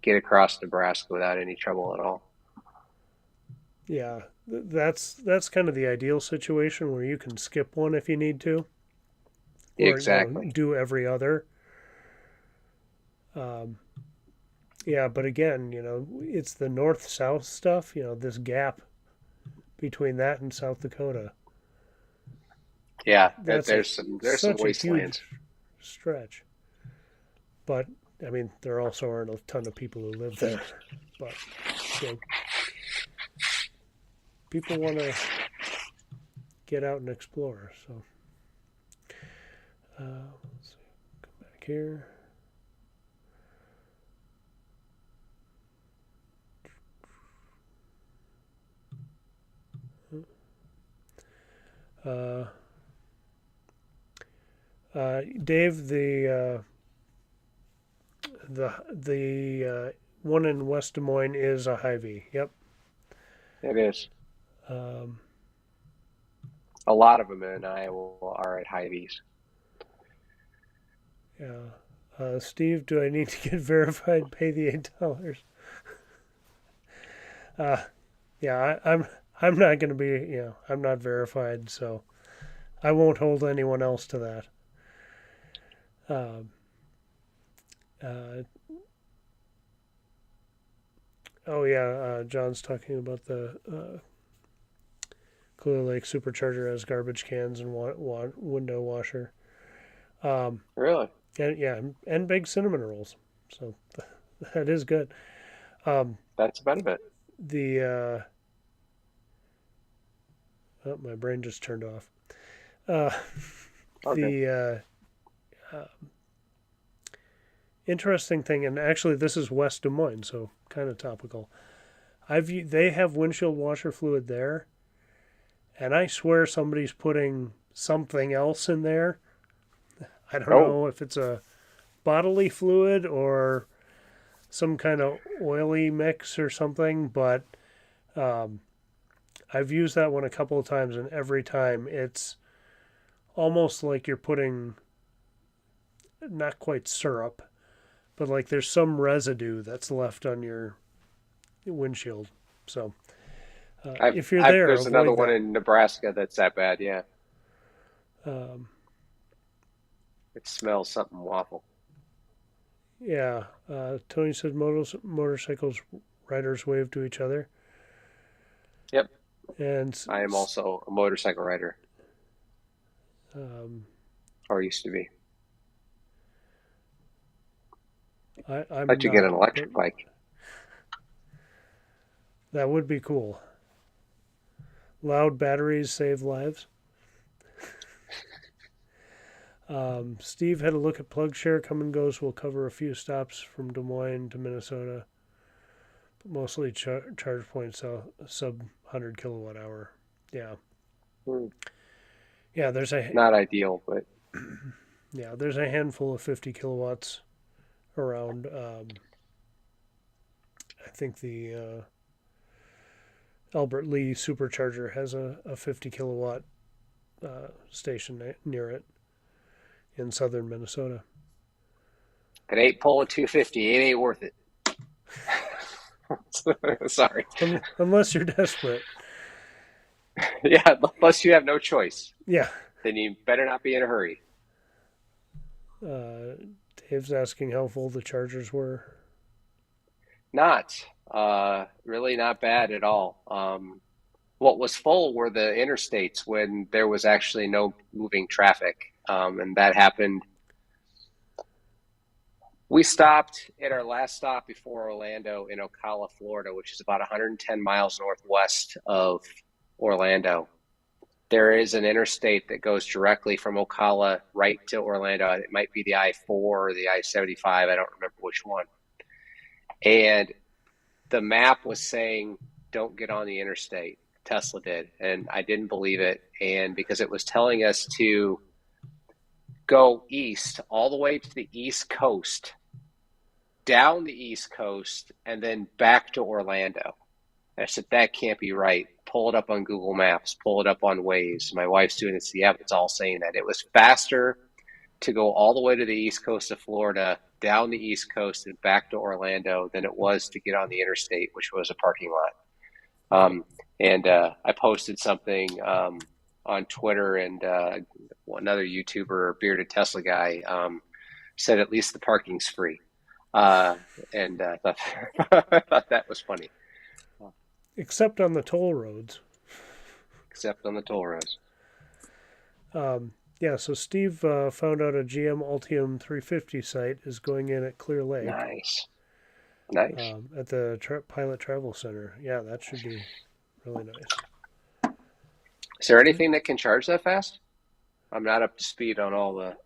Speaker 2: get across Nebraska without any trouble at all.
Speaker 1: yeah, that's kind of the ideal situation where you can skip one if you need to, or
Speaker 2: Exactly.
Speaker 1: do every other. Um, yeah, but again, it's the north south stuff. This gap between that and South Dakota.
Speaker 2: Yeah,
Speaker 1: That's
Speaker 2: there's some
Speaker 1: such a huge
Speaker 2: wastelands.
Speaker 1: stretch. But I mean, there also aren't a ton of people who live there. But you know, people want to get out and explore. So let's see, come back here. Uh, Dave, the one in West Des Moines is a Hy-Vee. Yep.
Speaker 2: It is.
Speaker 1: Um,
Speaker 2: A lot of them in Iowa are at Hy-Vees.
Speaker 1: yeah. Steve, do I need to get verified? Pay the $8. Uh, yeah, I'm not going to be. I'm not verified, so I won't hold anyone else to that. Um, uh, oh yeah, John's talking about the Clear Lake Supercharger has garbage cans and window washer. Um,
Speaker 2: Really?
Speaker 1: and yeah, and big cinnamon rolls. So that is good. Um,
Speaker 2: That's a benefit.
Speaker 1: the oh, my brain just turned off. Uh,
Speaker 2: Okay.
Speaker 1: the interesting thing, and actually this is West Des Moines, so kind of topical. They have windshield washer fluid there, and I swear somebody's putting something else in there. I don't
Speaker 2: Oh,
Speaker 1: know if it's a bodily fluid or some kind of oily mix or something, but um, I've used that one a couple of times, and every time it's almost like you're putting not quite syrup, but like there's some residue that's left on your windshield. So if you're there,
Speaker 2: there's another
Speaker 1: avoid
Speaker 2: one
Speaker 1: that.
Speaker 2: in Nebraska that's that bad. Yeah,
Speaker 1: Um,
Speaker 2: it smells something waffle.
Speaker 1: yeah, Tony said motorcycles riders wave to each other,
Speaker 2: Yep,
Speaker 1: and
Speaker 2: I am also a motorcycle rider,
Speaker 1: um,
Speaker 2: or used to be.
Speaker 1: I'm
Speaker 2: I'd like to get
Speaker 1: not,
Speaker 2: an
Speaker 1: but
Speaker 2: electric bike.
Speaker 1: that would be cool. Loud batteries save lives. Steve had a look at PlugShare. Come and goes will cover a few stops from Des Moines to Minnesota, but mostly charge points sub 100 kilowatt hour. Yeah,
Speaker 2: Hmm,
Speaker 1: yeah.
Speaker 2: not ideal, but
Speaker 1: There's a handful of 50 kilowatts around. I think the Albert Lee supercharger has a 50 kilowatt station near it in southern Minnesota.
Speaker 2: an 8 pole at 250, it ain't worth it. Sorry.
Speaker 1: Unless you're desperate.
Speaker 2: Yeah, unless you have no choice,
Speaker 1: Yeah.
Speaker 2: then you better not be in a hurry.
Speaker 1: Uh, Dave's asking how full the chargers were.
Speaker 2: Not really not bad at all. What was full were the interstates when there was actually no moving traffic, and that happened. We stopped at our last stop before Orlando in Ocala, Florida, which is about 110 miles northwest of Orlando. There is an interstate that goes directly from Ocala right to Orlando. It might be the I-4 or the I-75. I don't remember which one. And the map was saying, don't get on the interstate. Tesla did. And I didn't believe it. And because it was telling us to go east, all the way to the East Coast, down the East Coast, and then back to Orlando. I said, that can't be right. Pull it up on Google Maps, pull it up on Waze. My wife's doing it. Yeah, it's all saying that. It was faster to go all the way to the East Coast of Florida, down the East Coast, and back to Orlando than it was to get on the interstate, which was a parking lot. And I posted something on Twitter, and another YouTuber, bearded Tesla guy, said at least the parking's free. And I thought, I thought that was funny.
Speaker 1: Except on the toll roads.
Speaker 2: Except on the toll roads.
Speaker 1: Yeah, so Steve found out a GM Ultium 350 site is going in at Clear Lake.
Speaker 2: Nice.
Speaker 1: At the Pilot Travel Center. Yeah, that should be really nice.
Speaker 2: Is there anything that can charge that fast? I'm not up to speed on all the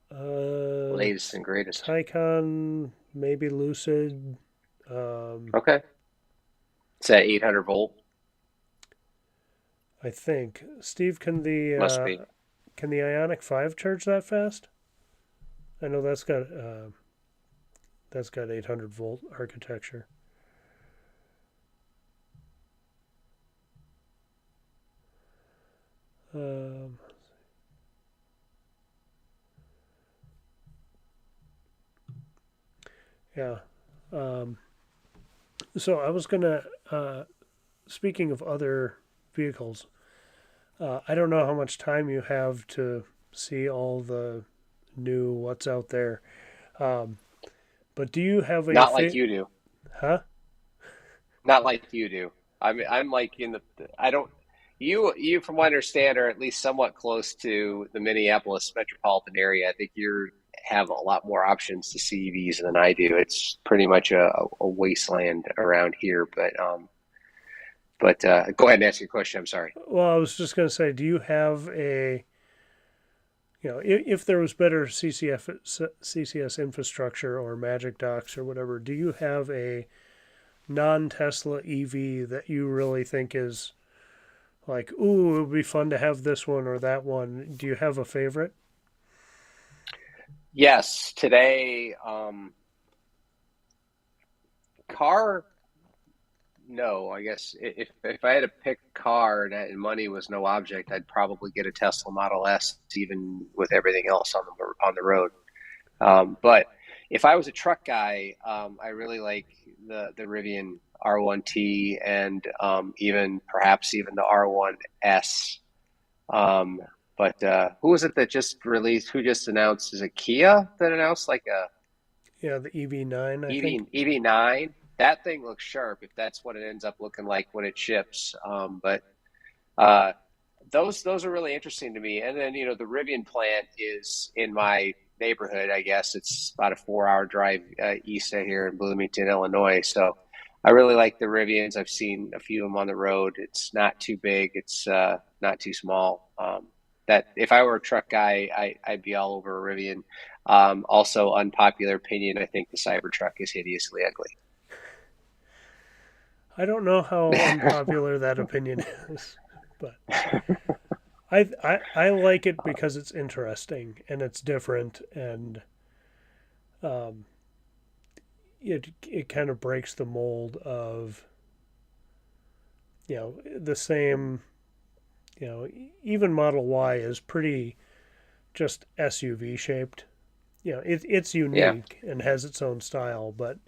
Speaker 2: latest and greatest.
Speaker 1: Taycan, maybe Lucid.
Speaker 2: Okay. It's at 800 volt.
Speaker 1: I think. Steve, can the
Speaker 2: Must be.
Speaker 1: Can the Ionic 5 charge that fast? I know that's got 800 volt architecture. Yeah. So I was gonna. Speaking of other vehicles, I don't know how much time you have to see all the new what's out there, but do you have a
Speaker 2: not like you do?
Speaker 1: Huh?
Speaker 2: Not like you do. I'm like in the. I don't. You from what I understand are at least somewhat close to the Minneapolis metropolitan area. I think you have a lot more options to see EVs than I do. It's pretty much a wasteland around here. But go ahead and ask your question. I'm sorry.
Speaker 1: Well, I was just going to say, do you have if there was better CCS infrastructure or Magic Docks or whatever, do you have a non-Tesla EV that you really think is like, ooh, it would be fun to have this one or that one? Do you have a favorite?
Speaker 2: Yes. Today, car. No, I guess if I had to pick a car and money was no object, I'd probably get a Tesla Model S, even with everything else on the road. But if I was a truck guy, I really like the Rivian R1T and perhaps even the R1S. But who was it that just released? Who just announced? Is it Kia that announced like a
Speaker 1: the EV9? I think
Speaker 2: EV9? That thing looks sharp if that's what it ends up looking like when it ships. But those are really interesting to me. And then the Rivian plant is in my neighborhood. I guess it's about a 4-hour drive east of here in Bloomington, Illinois. So I really like the Rivians. I've seen a few of them on the road. It's not too big. It's not too small. That if I were a truck guy, I'd be all over a Rivian. Also, unpopular opinion, I think the Cybertruck is hideously ugly.
Speaker 1: I don't know how unpopular that opinion is, but I like it because it's interesting and it's different, and it kind of breaks the mold of the same. Even Model Y is pretty just SUV shaped. It's unique and has its own style, but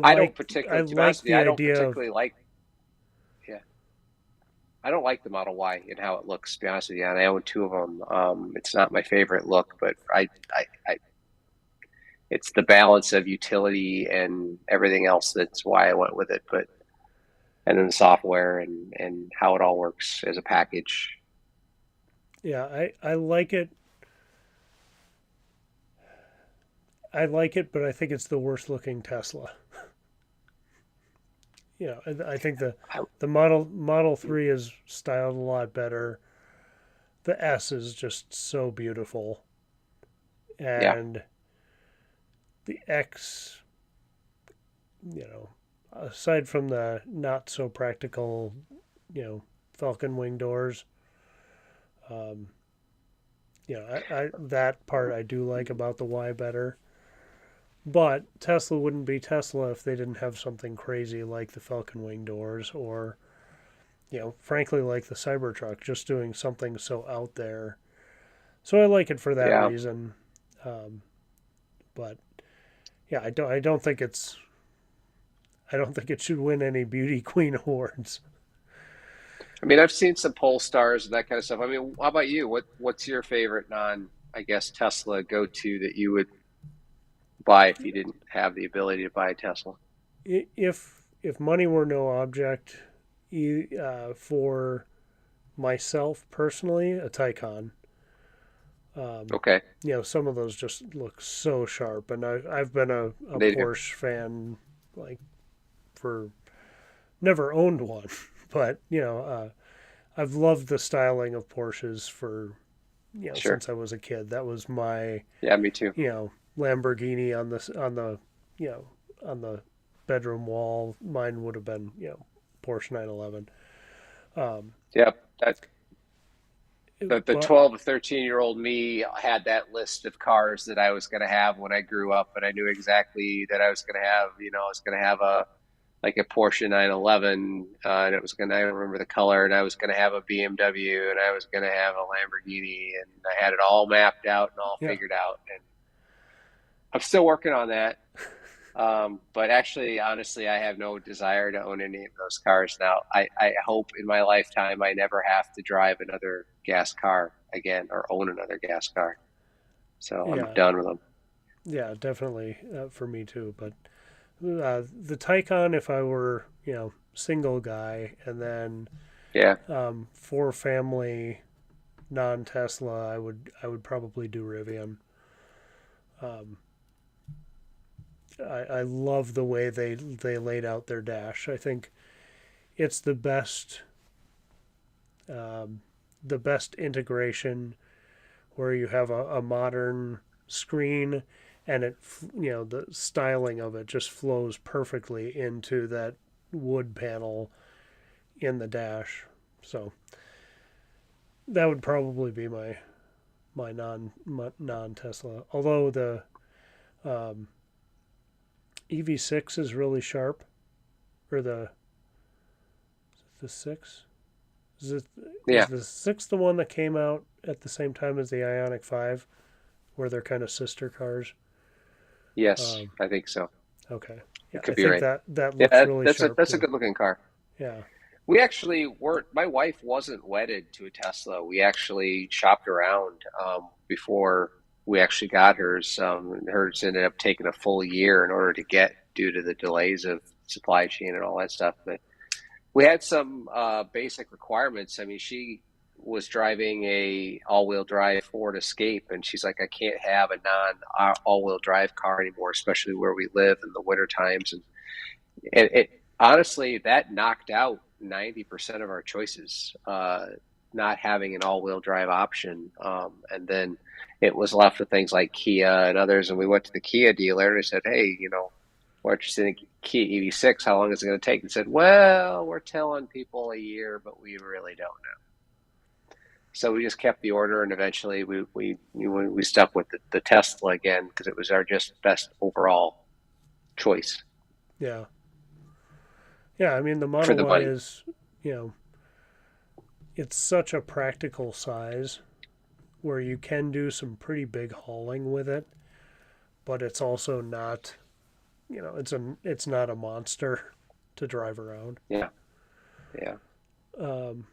Speaker 2: I don't
Speaker 1: I
Speaker 2: particularly, to be honest
Speaker 1: like
Speaker 2: with you,
Speaker 1: the
Speaker 2: I don't
Speaker 1: idea of,
Speaker 2: particularly like. Yeah, I don't like the Model Y and how it looks. To be honest with you, and I own two of them. It's not my favorite look, but it's the balance of utility and everything else that's why I went with it. But and then the software and how it all works as a package.
Speaker 1: yeah, I like it. I like it, but I think it's the worst looking Tesla. I think
Speaker 2: I,
Speaker 1: the Model 3 is styled a lot better. The S is just so beautiful,
Speaker 2: yeah,
Speaker 1: and the X, aside from the not so practical, you know, Falcon wing doors, um, I that part I do like about the Y better. But Tesla wouldn't be Tesla if they didn't have something crazy like the Falcon wing doors or, frankly, like the Cybertruck, just doing something so out there. So I like it for that
Speaker 2: yeah.
Speaker 1: reason. Um, but yeah, I don't think it should win any beauty queen awards.
Speaker 2: I mean, I've seen some Polestars and that kind of stuff. I mean, how about you? What's your favorite non, I guess, Tesla go to that you would buy if you didn't have the ability to buy a Tesla?
Speaker 1: If money were no object, for myself personally, a Taycan. Um,
Speaker 2: Okay,
Speaker 1: some of those just look so sharp, and I've been a
Speaker 2: they do.
Speaker 1: Porsche fan like for never owned one, but I've loved the styling of Porsches for
Speaker 2: Sure.
Speaker 1: since I was a kid. That was my
Speaker 2: Yeah, me too.
Speaker 1: Lamborghini on the you know on the bedroom wall. Mine would have been Porsche 911. Um,
Speaker 2: Yep. The
Speaker 1: but
Speaker 2: 12 to 13-year-old me had that list of cars that I was going to have when I grew up, and I knew exactly that I was going to have, I was going to have a like a Porsche 911, and it was going to, I remember the color, and I was going to have a BMW, and I was going to have a Lamborghini, and I had it all mapped out and all
Speaker 1: yeah,
Speaker 2: figured out. And I'm still working on that. But actually, honestly, I have no desire to own any of those cars now. I hope in my lifetime I never have to drive another gas car again or own another gas car. So I'm
Speaker 1: yeah,
Speaker 2: done with them.
Speaker 1: yeah, definitely for me too. But the Taycan, if I were single guy, and then
Speaker 2: Yeah.
Speaker 1: for family non Tesla, I would probably do Rivian. Um, I love the way they laid out their dash. I think it's um, the best integration where you have a modern screen and the styling of it just flows perfectly into that wood panel in the dash. So that would probably be my non Tesla. Although the um, EV6 is really sharp, or the six is it is
Speaker 2: Yeah.
Speaker 1: the six the one that came out at the same time as the Ionic 5, where they're kind of sister cars.
Speaker 2: Yes,
Speaker 1: Um,
Speaker 2: I think so.
Speaker 1: okay,
Speaker 2: You
Speaker 1: yeah, I
Speaker 2: could be
Speaker 1: think
Speaker 2: right.
Speaker 1: that
Speaker 2: Yeah,
Speaker 1: looks really sharp
Speaker 2: that's a
Speaker 1: too.
Speaker 2: good looking car.
Speaker 1: Yeah,
Speaker 2: We actually weren't. My wife wasn't wedded to a Tesla. We actually shopped around before we actually got hers. Hers ended up taking a full year in order to get due to the delays of supply chain and all that stuff. But we had some basic requirements. I mean, she was driving a all-wheel drive Ford Escape, and she's like, I can't have a non all-wheel drive car anymore, especially where we live in the winter times. And it honestly that knocked out 90% of our choices. Not having an all-wheel drive option, and then it was left with things like Kia and others. And we went to the Kia dealer and I said, "Hey, we're interested in Kia EV6. How long is it going to take?" And said, "Well, we're telling people a year, but we really don't know." So we just kept the order, and eventually we stuck with the Tesla again because it was our just best overall choice
Speaker 1: yeah, yeah. I mean, the
Speaker 2: for
Speaker 1: Model
Speaker 2: the
Speaker 1: Y
Speaker 2: money.
Speaker 1: is you know it's such a practical size where you can do some pretty big hauling with it, but it's also not. it's not a monster to drive around.
Speaker 2: Yeah. Yeah.
Speaker 1: Um,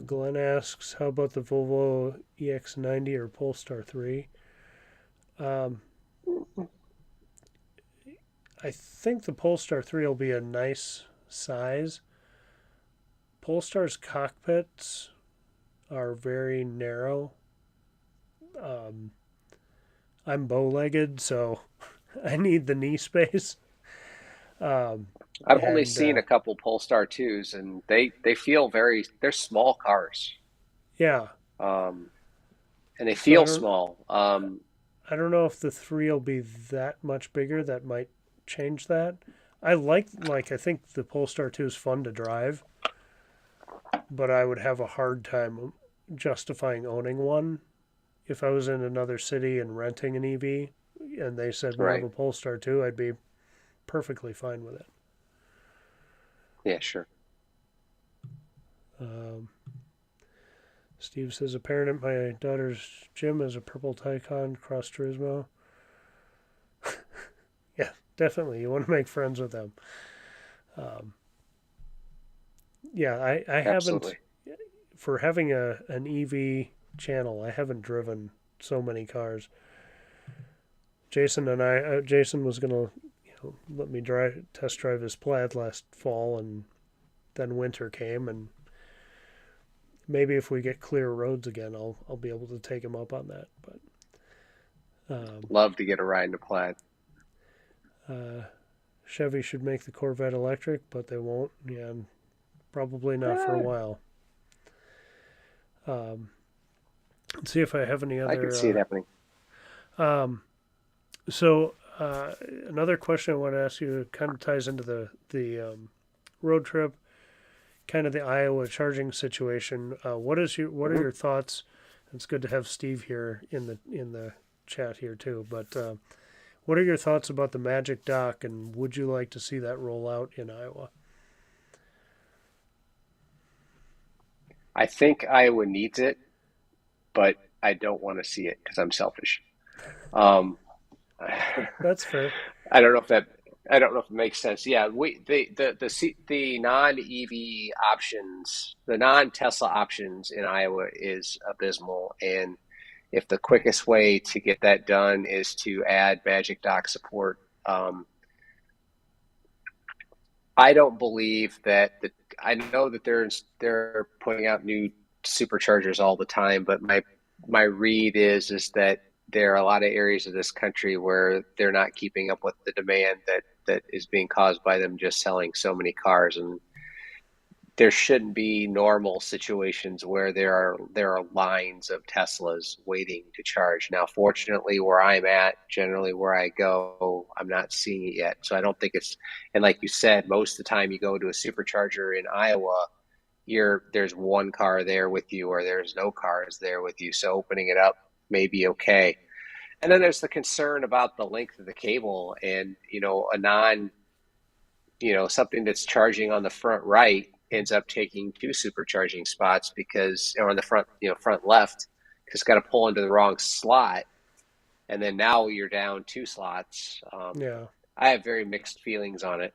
Speaker 1: Glenn asks, how about the Volvo EX90 or Polestar 3? Um, I think the Polestar 3 will be a nice size. Polestar's cockpits are very narrow. Um, I'm bow-legged, so I need the knee space. Um,
Speaker 2: I've only
Speaker 1: and
Speaker 2: seen a couple Polestar 2s, and they feel they're small cars.
Speaker 1: yeah,
Speaker 2: Um, and they
Speaker 1: so
Speaker 2: feel small.
Speaker 1: I don't know if the 3 will be that much bigger. That might change that. I think the Polestar 2 is fun to drive, but I would have a hard time justifying owning one if I was in another city and renting an EV and they said we'll have
Speaker 2: Right.
Speaker 1: a Polestar 2, I'd be perfectly fine with it.
Speaker 2: Yeah, sure.
Speaker 1: Um, Steve says a parent at my daughter's gym has a purple Taycan Cross Turismo. Yeah, definitely. You want to make friends with them. Um, yeah, I haven't,
Speaker 2: Absolutely.
Speaker 1: for having an EV channel, I haven't driven so many cars. Jason was going to let me test drive his Plaid last fall, and then winter came, and maybe if we get clear roads again, I'll be able to take him up on that. But
Speaker 2: Love to get a ride in a Plaid.
Speaker 1: uh, Chevy should make the Corvette electric, but they won't. Yeah, probably not for a
Speaker 2: Eh,
Speaker 1: while. Um, let's see if I have any
Speaker 2: I could see it
Speaker 1: other.
Speaker 2: happening.
Speaker 1: Um, so another question I want to ask you kind of ties into the road trip, kind of the Iowa charging situation. What are
Speaker 2: Hmm.
Speaker 1: your thoughts? It's good to have Steve here in the chat here too. But what are your thoughts about the Magic Dock, and would you like to see that roll out in Iowa?
Speaker 2: I think Iowa needs it, but I don't want to see it because I'm selfish. Um,
Speaker 1: That's fair.
Speaker 2: I don't know if that I don't know if it makes sense. Yeah, the non EV options, the non Tesla options in Iowa is abysmal, and if the quickest way to get that done is to add Magic Dock support, I don't believe that the. I know that they're putting out new superchargers all the time, but my read is that there are a lot of areas of this country where they're not keeping up with the demand that is being caused by them just selling so many cars, and there shouldn't be normal situations where there are lines of Teslas waiting to charge. Now, fortunately, where I'm at, generally where I go, I'm not seeing it yet. So I don't think it's, and like you said, most of the time you go to a supercharger in Iowa, there's one car there with you, or there's no cars there with you. So opening it up may be okay. And then there's the concern about the length of the cable, and a non something that's charging on the front right ends up taking two supercharging spots because, or on the front, front left, because it's got to pull into the wrong slot. And then now you're down two slots.
Speaker 1: Yeah,
Speaker 2: I have very mixed feelings on it.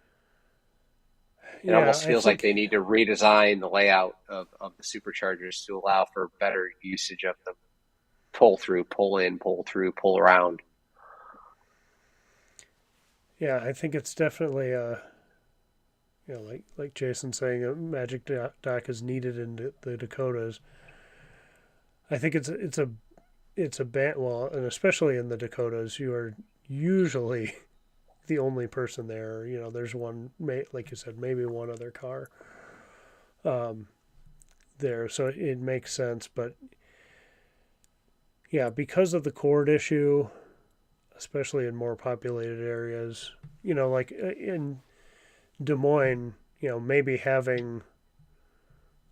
Speaker 2: It
Speaker 1: yeah.
Speaker 2: almost
Speaker 1: I
Speaker 2: feels like
Speaker 1: think
Speaker 2: they need to redesign the layout of the superchargers to allow for better usage of them. Pull through, pull in, pull through, pull around.
Speaker 1: yeah, I think it's definitely like Jason saying, a Magic Dock is needed in the Dakotas. I think it's a band. Well, and especially in the Dakotas, you are usually the only person there. There's one, like you said, maybe one other car um, there, so it makes sense. But yeah, because of the cord issue, especially in more populated areas, like in Des Moines, maybe having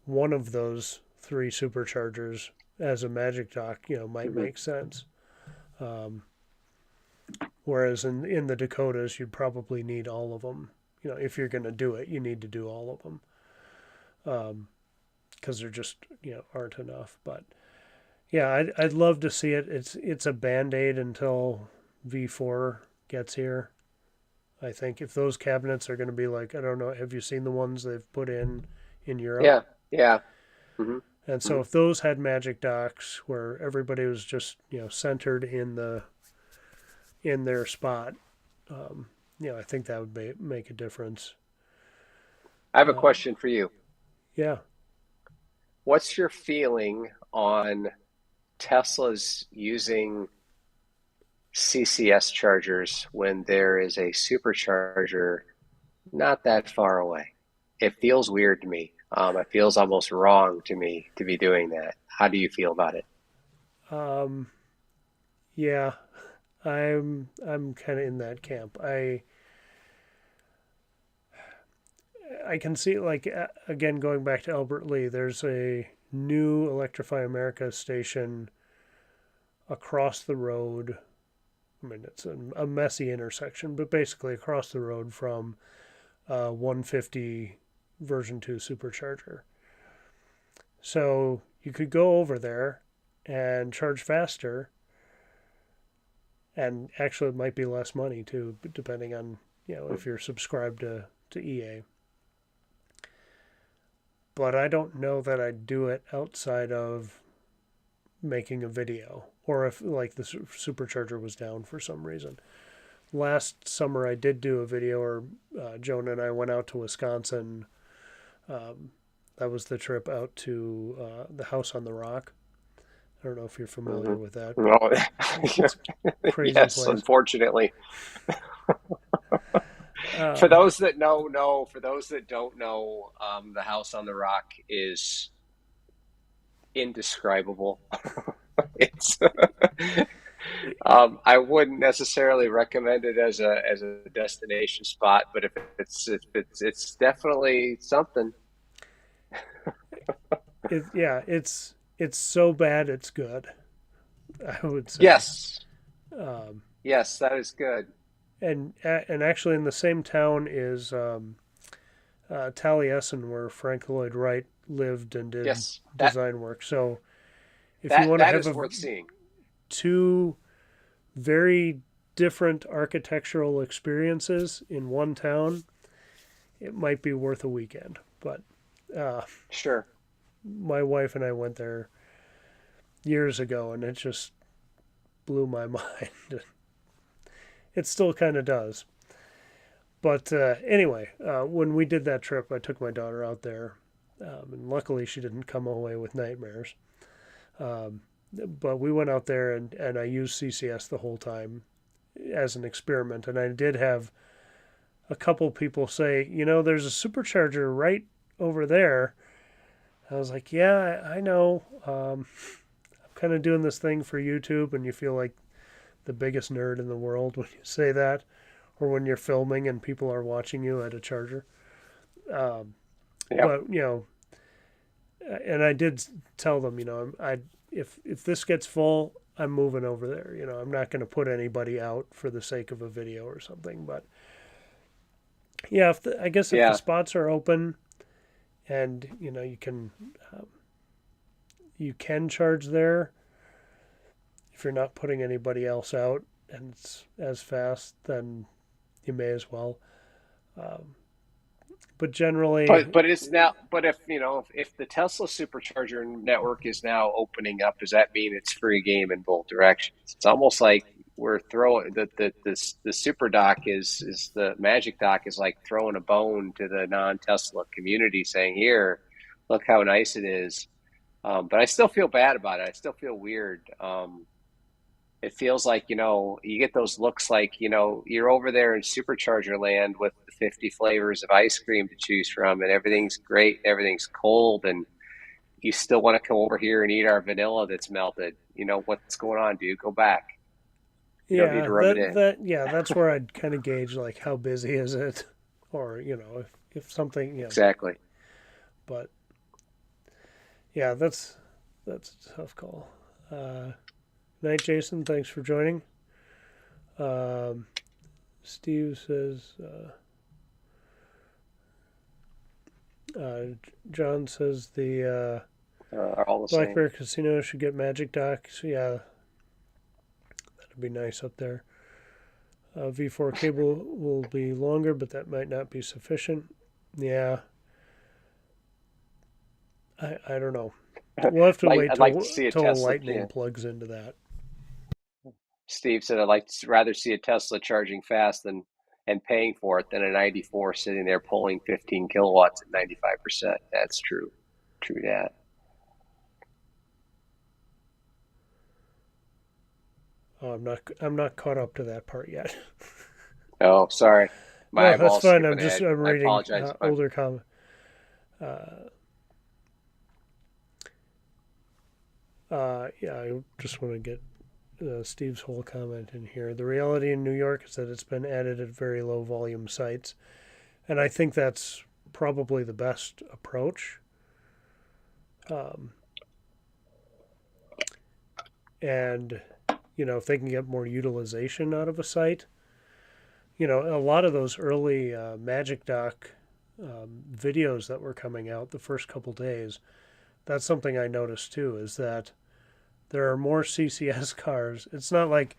Speaker 1: one of those three superchargers as a Magic Dock, might
Speaker 2: Mm-hmm.
Speaker 1: make sense. Um, Whereas in the Dakotas, you'd probably need all of them. If you're going to do it, you need to do all of them because there just aren't enough. But yeah, I'd love to see it. It's a band aid until V4 gets here. I think if those cabinets are going to be like, I don't know, have you seen the ones they've put in Europe?
Speaker 2: Yeah, yeah. Hmm.
Speaker 1: And
Speaker 2: Hmm.
Speaker 1: so if those had magic docks where everybody was just, centered in their spot, um, I think that would make a difference.
Speaker 2: I have a
Speaker 1: Um,
Speaker 2: question for you.
Speaker 1: yeah.
Speaker 2: What's your feeling on Tesla's using CCS chargers when there is a supercharger not that far away? It feels weird to me. It feels almost wrong to me to be doing that. How do you feel about it?
Speaker 1: Um, yeah. I'm kind of in that camp. I can see, like, again, going back to Albert Lee, there's a new Electrify America station across the road. I mean, it's a messy intersection, but basically across the road from 150 version 2 supercharger. So you could go over there and charge faster, and actually it might be less money too, depending on if you're subscribed to EA. But I don't know that I'd do it outside of making a video, or if like the supercharger was down for some reason. Last summer I did do a video, or Joan and I went out to Wisconsin. Um, that was the trip out to the House on the Rock. I don't know if you're familiar
Speaker 2: Hmm.
Speaker 1: with that, but
Speaker 2: No.
Speaker 1: it's a crazy
Speaker 2: Yes,
Speaker 1: place.
Speaker 2: unfortunately. For
Speaker 1: Um,
Speaker 2: those that know. For those that don't know, the House on the Rock is indescribable. It's I wouldn't necessarily recommend it as a destination spot, but if it's definitely something.
Speaker 1: it's so bad it's good, I would say.
Speaker 2: Yes,
Speaker 1: Um,
Speaker 2: yes, that is good.
Speaker 1: and actually in the same town is Taliesin, where Frank Lloyd Wright lived and did
Speaker 2: Yes,
Speaker 1: design work. So if you want to
Speaker 2: that
Speaker 1: have
Speaker 2: is worth seeing.
Speaker 1: two very different architectural experiences in one town, it might be worth a weekend. But uh,
Speaker 2: Sure.
Speaker 1: my wife and I went there years ago, and it just blew my mind. It still kind of does. But anyway, when we did that trip, I took my daughter out there, and luckily she didn't come away with nightmares. Um, but we went out there, and I used CCS the whole time as an experiment. And I did have a couple people say, there's a supercharger right over there. I was like, yeah, I know. I'm kind of doing this thing for YouTube, and you feel like the biggest nerd in the world when you say that, or when you're filming and people are watching you at a charger. Um,
Speaker 2: Yep.
Speaker 1: but and I did tell them, if this gets full, I'm moving over there. I'm not going to put anybody out for the sake of a video or something. But yeah, I guess if the
Speaker 2: Yeah.
Speaker 1: spots are open, and um, you can charge there if you're not putting anybody else out and it's as fast, then you may as well. Um, but generally,
Speaker 2: But it's now. But if if the Tesla supercharger network is now opening up, does that mean it's free game in both directions? It's almost like we're throwing the super dock is the magic dock is like throwing a bone to the non-Tesla community, saying, "Here, look how nice it is." But I still feel bad about it. I still feel weird. It feels like, you get those looks like, you're over there in supercharger land with the 50 flavors of ice cream to choose from, and everything's great, everything's cold, and you still want to come over here and eat our vanilla that's melted. What's going on, dude? Go back. You don't need
Speaker 1: yeah,
Speaker 2: to rub it in.
Speaker 1: that's where I'd kind of gauge like how busy is it, or if something,
Speaker 2: Exactly.
Speaker 1: but yeah, that's a tough call. Night, Jason. Thanks for joining. Um, Steve says. John says the
Speaker 2: Are all the
Speaker 1: Black
Speaker 2: same.
Speaker 1: Bear Casino should get Magic Docks. Yeah, that'd be nice up there. V4 cable will be longer, but that might not be sufficient. Yeah, I don't know. We'll have to wait
Speaker 2: I'd like to see a
Speaker 1: till
Speaker 2: Tesla.
Speaker 1: lightning
Speaker 2: Yeah.
Speaker 1: plugs into that.
Speaker 2: Steve said, I'd like to rather see a Tesla charging fast than and paying for it than a 94 sitting there pulling 15 kilowatts at 95%. That's true. True that.
Speaker 1: Oh, I'm not caught up to that part yet.
Speaker 2: Oh, sorry. My
Speaker 1: No, that's
Speaker 2: eyeball's
Speaker 1: fine.
Speaker 2: skipping ahead.
Speaker 1: I'm
Speaker 2: I
Speaker 1: reading
Speaker 2: apologize if I'm.
Speaker 1: older comments. Uh, yeah, I just want to get Steve's whole comment in here. The reality in New York is that it's been added at very low volume sites, and I think that's probably the best approach. Um, and if they can get more utilization out of a site, a lot of those early Magic Dock videos that were coming out the first couple days, that's something I noticed too, is that there are more CCS cars. It's not like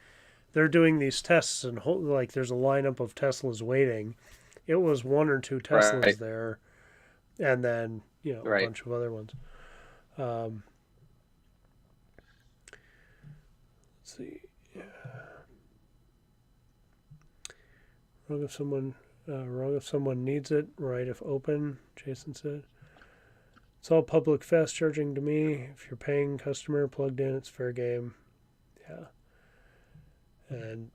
Speaker 1: they're doing these tests and like there's a lineup of Teslas waiting. It was one or two
Speaker 2: Right.
Speaker 1: Teslas there, and then a
Speaker 2: Right.
Speaker 1: bunch of other ones. Um, let's see. Wrong if someone needs it. Right if open. Jason said. It's all public fast charging to me. If you're paying customer plugged in, it's fair game. Yeah. And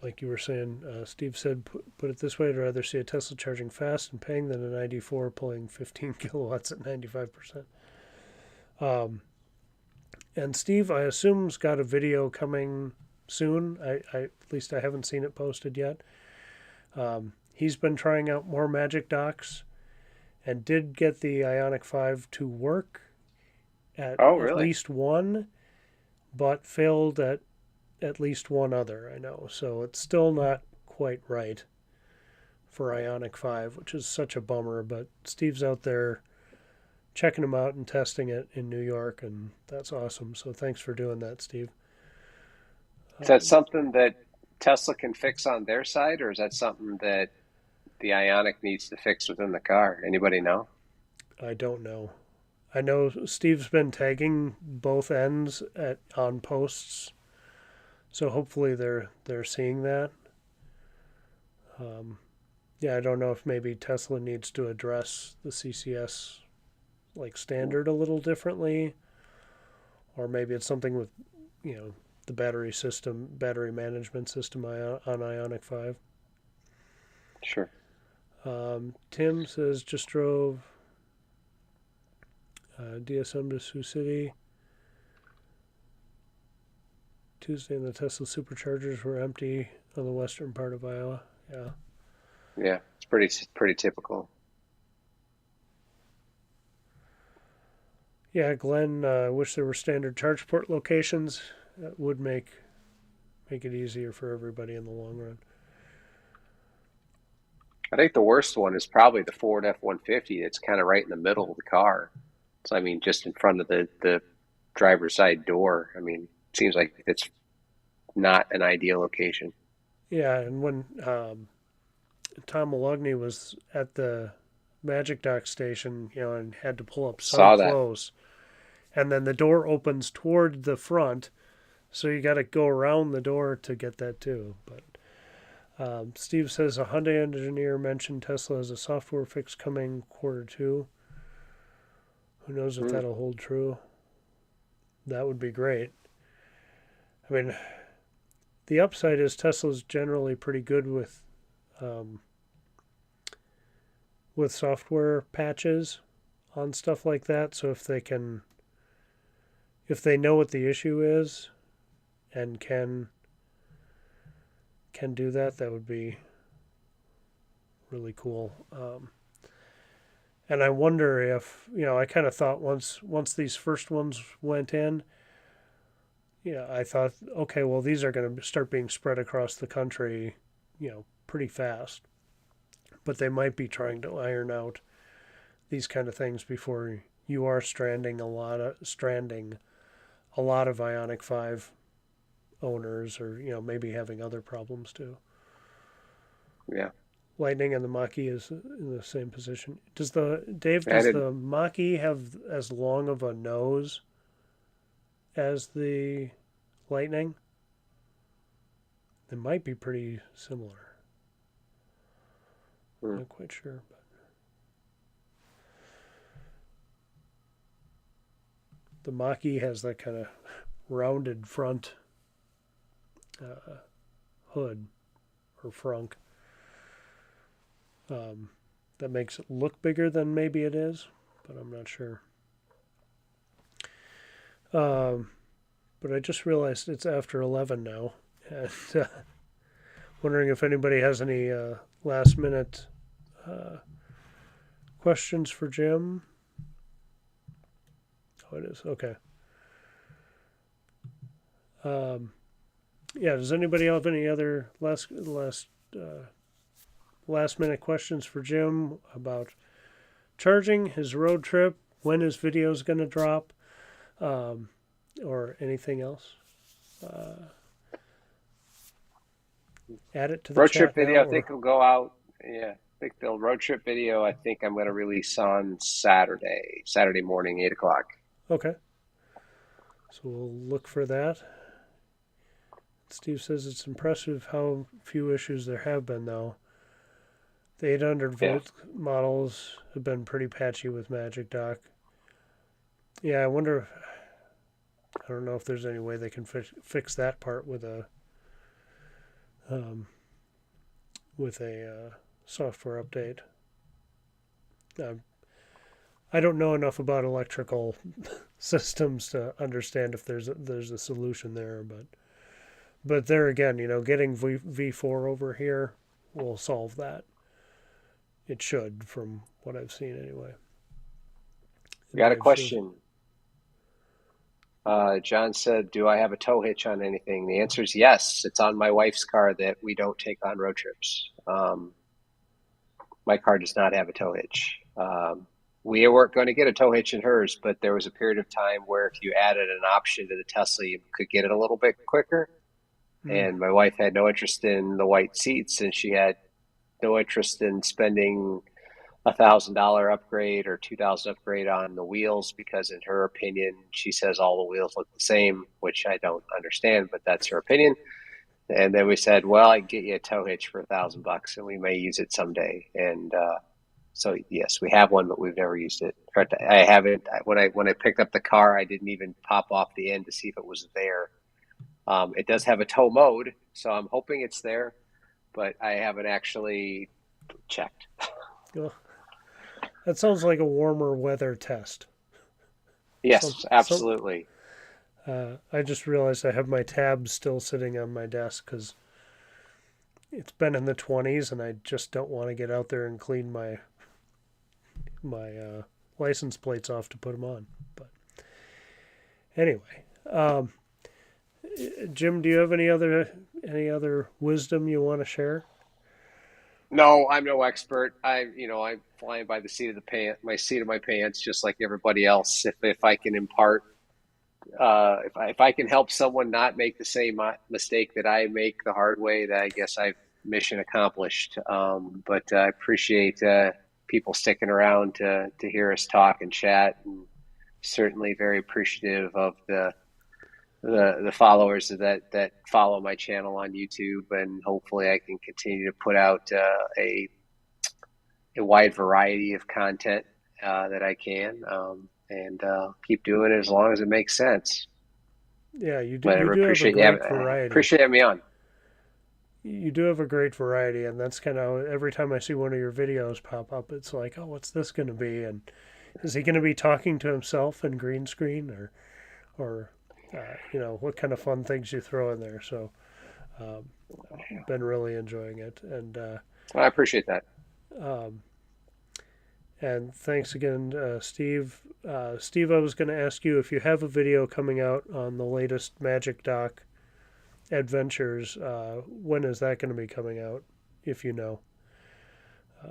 Speaker 1: like you were saying, Steve said, put it this way: I'd rather see a Tesla charging fast and paying than a 94 pulling 15 kilowatts at 95%. Um, and Steve, I assume, has got a video coming soon. At least I haven't seen it posted yet. He's been trying out more Magic Docks and did get the Ionic 5 to work
Speaker 2: Oh,
Speaker 1: at
Speaker 2: really?
Speaker 1: least one, but failed at least one other, I know. So it's still not quite right for Ionic 5, which is such a bummer. But Steve's out there checking them out and testing it in New York, and that's awesome. So thanks for doing that, Steve.
Speaker 2: Is that
Speaker 1: Um,
Speaker 2: something that Tesla can fix on their side, or is that something that the Ionic needs to fix within the car? Anybody know?
Speaker 1: I don't know. I know Steve's been tagging both ends on posts, so hopefully they're seeing that. Um, yeah, I don't know if maybe Tesla needs to address the CCS like standard a little differently, or maybe it's something with the battery management system on Ionic 5.
Speaker 2: Sure.
Speaker 1: Tim says just drove DSM to Sioux City Tuesday, and the Tesla superchargers were empty on the western part of Iowa. Yeah,
Speaker 2: Yeah, it's pretty typical.
Speaker 1: yeah. Glenn, wish there were standard charge port locations. That would make it easier for everybody in the long run.
Speaker 2: I think the worst one is probably the Ford F-150. It's kind of right in the middle of the car. So I mean, just in front of the driver's side door. I mean, it seems like it's not an ideal location.
Speaker 1: Yeah, and when Tom Malogny was at the Magic Dock station, and had to pull up so
Speaker 2: Saw that.
Speaker 1: close, and then the door opens toward the front, so you got to go around the door to get that too. But Steve says a Hyundai engineer mentioned Tesla has a software fix coming Q2. Who knows if
Speaker 2: Hmm.
Speaker 1: that'll hold true? That would be great. I mean, the upside is Tesla's generally pretty good um, with software patches on stuff like that. So if they know what the issue is and can do that, that would be really cool. And I wonder if I kind of thought once these first ones went in, I thought, okay, well these are going to start being spread across the country, pretty fast. But they might be trying to iron out these kind of things before you are stranding a lot of Ionic 5 owners, or maybe having other problems too.
Speaker 2: Yeah.
Speaker 1: Lightning and the Mach-E is in the same position. Does
Speaker 2: And
Speaker 1: the Mach-E have as long of a nose as the Lightning? It might be pretty similar.
Speaker 2: it,
Speaker 1: Not quite sure, but the Mach-E has that kind of rounded front uh, hood or frunk um, that makes it look bigger than maybe it is, but I'm not sure. Um, but I just realized it's after 11 now, and wondering if anybody has any last minute uh, questions for Jim. Oh, it is okay. Um, yeah. Does anybody have any other last minute questions for Jim about charging, his road trip, when his video is going to drop, um, or anything else? Uh, Add it to the
Speaker 2: road trip
Speaker 1: chat now,
Speaker 2: video, I think
Speaker 1: or
Speaker 2: will go out. Yeah. I think the road trip video, I think I'm going to release on Saturday morning, 8 o'clock.
Speaker 1: okay. So we'll look for that. Steve says it's impressive how few issues there have been, though. The 800
Speaker 2: Yeah.
Speaker 1: volt models have been pretty patchy with Magic Dock. Yeah, I wonder. I don't know if there's any way they can fix that part um, with a software update. Uh, I don't know enough about electrical systems to understand if there's a solution there, but there again, getting V4 over here will solve that. It should, from what I've seen anyway.
Speaker 2: Got a question. John said, "Do I have a tow hitch on anything?" The answer is yes. It's on my wife's car that we don't take on road trips. My car does not have a tow hitch. We weren't going to get a tow hitch in hers, but there was a period of time where if you added an option to the Tesla, you could get it a little bit quicker.
Speaker 1: Mm.
Speaker 2: And my wife had no interest in the white seats, and she had no interest in spending $1,000 upgrade or 2,000 upgrade on the wheels because, in her opinion, she says all the wheels look the same, which I don't understand, but that's her opinion. And then we said, well, I can get you a tow hitch for $1,000, and we may use it someday. And so yes, we have one, but we've never used it. I haven't. When I picked up the car, I didn't even pop off the end to see if it was there. It does have a tow mode, so I'm hoping it's there, but I haven't actually checked.
Speaker 1: Oh, that sounds like a warmer weather test. Some
Speaker 2: Yes,
Speaker 1: some.
Speaker 2: absolutely.
Speaker 1: I just realized I have my tabs still sitting on my desk because it's been in the 20s, and I just don't want to get out there and clean my license plates off to put them on. But anyway, um, Jim, do you have any other wisdom you want to share?
Speaker 2: No, I'm no expert. I'm flying by the seat of my pants, just like everybody else. If I can impart, if I can help someone not make the same mistake that I make the hard way, that I guess I've mission accomplished. But I appreciate people sticking around to hear us talk and chat, and certainly very appreciative of the followers that follow my channel on YouTube, and hopefully I can continue to put out a wide variety of content that I can, and keep doing it as long as it makes sense.
Speaker 1: Yeah, you do.
Speaker 2: But I
Speaker 1: You do have a
Speaker 2: appreciate
Speaker 1: great variety.
Speaker 2: appreciate having me on.
Speaker 1: You do have a great variety, and that's kind of every time I see one of your videos pop up, it's like, oh, what's this going to be? And is he going to be talking to himself in green screen, or what kind of fun things you throw in there? So, um, been really enjoying it,
Speaker 2: I appreciate that.
Speaker 1: um, and thanks again, Steve. Steve, I was going to ask you if you have a video coming out on the latest Magic Dock adventures. When is that going to be coming out, if you know?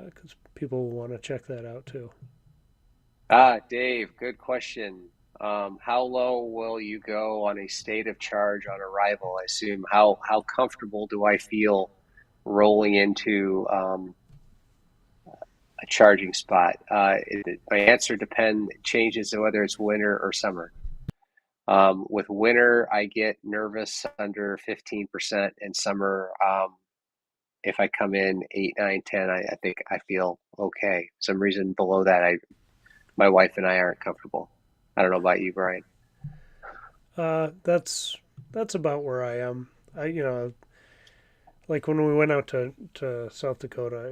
Speaker 1: Because people will want to check that out too.
Speaker 2: Dave, good question. How low will you go on a state of charge on arrival? I assume how comfortable do I feel rolling into a charging spot. My answer changes to whether it's winter or summer. With winter, I get nervous under 15%, and summer, if I come in 8, 9, 10, I think I feel okay. Some reason below that, my wife and I aren't comfortable. I don't know about you, Brian.
Speaker 1: That's about where I am. Like when we went out to South Dakota,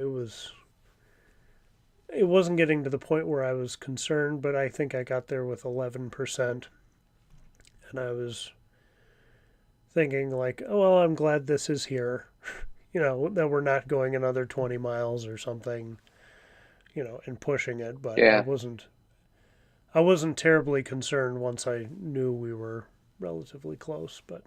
Speaker 1: it wasn't getting to the point where I was concerned, but I think I got there with 11%, and I was thinking like, oh well, I'm glad this is here. That we're not going another 20 miles or something, and pushing it, but
Speaker 2: Yeah.
Speaker 1: I wasn't terribly concerned once I knew we were relatively close, but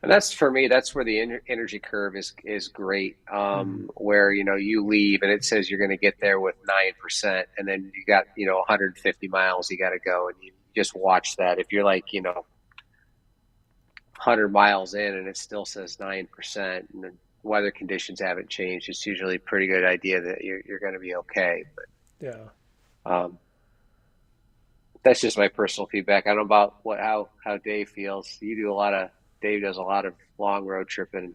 Speaker 2: And that's for me, that's where the energy curve is great.
Speaker 1: mm,
Speaker 2: Where you leave and it says you're going to get there with 9%, and then you got 150 miles you got to go, and you just watch that. If you're like 100 miles in and it still says 9%, and the weather conditions haven't changed, it's usually a pretty good idea that you're going to be okay.
Speaker 1: yeah.
Speaker 2: But that's just my personal feedback. I don't know about how Dave feels. Dave does a lot of long road tripping.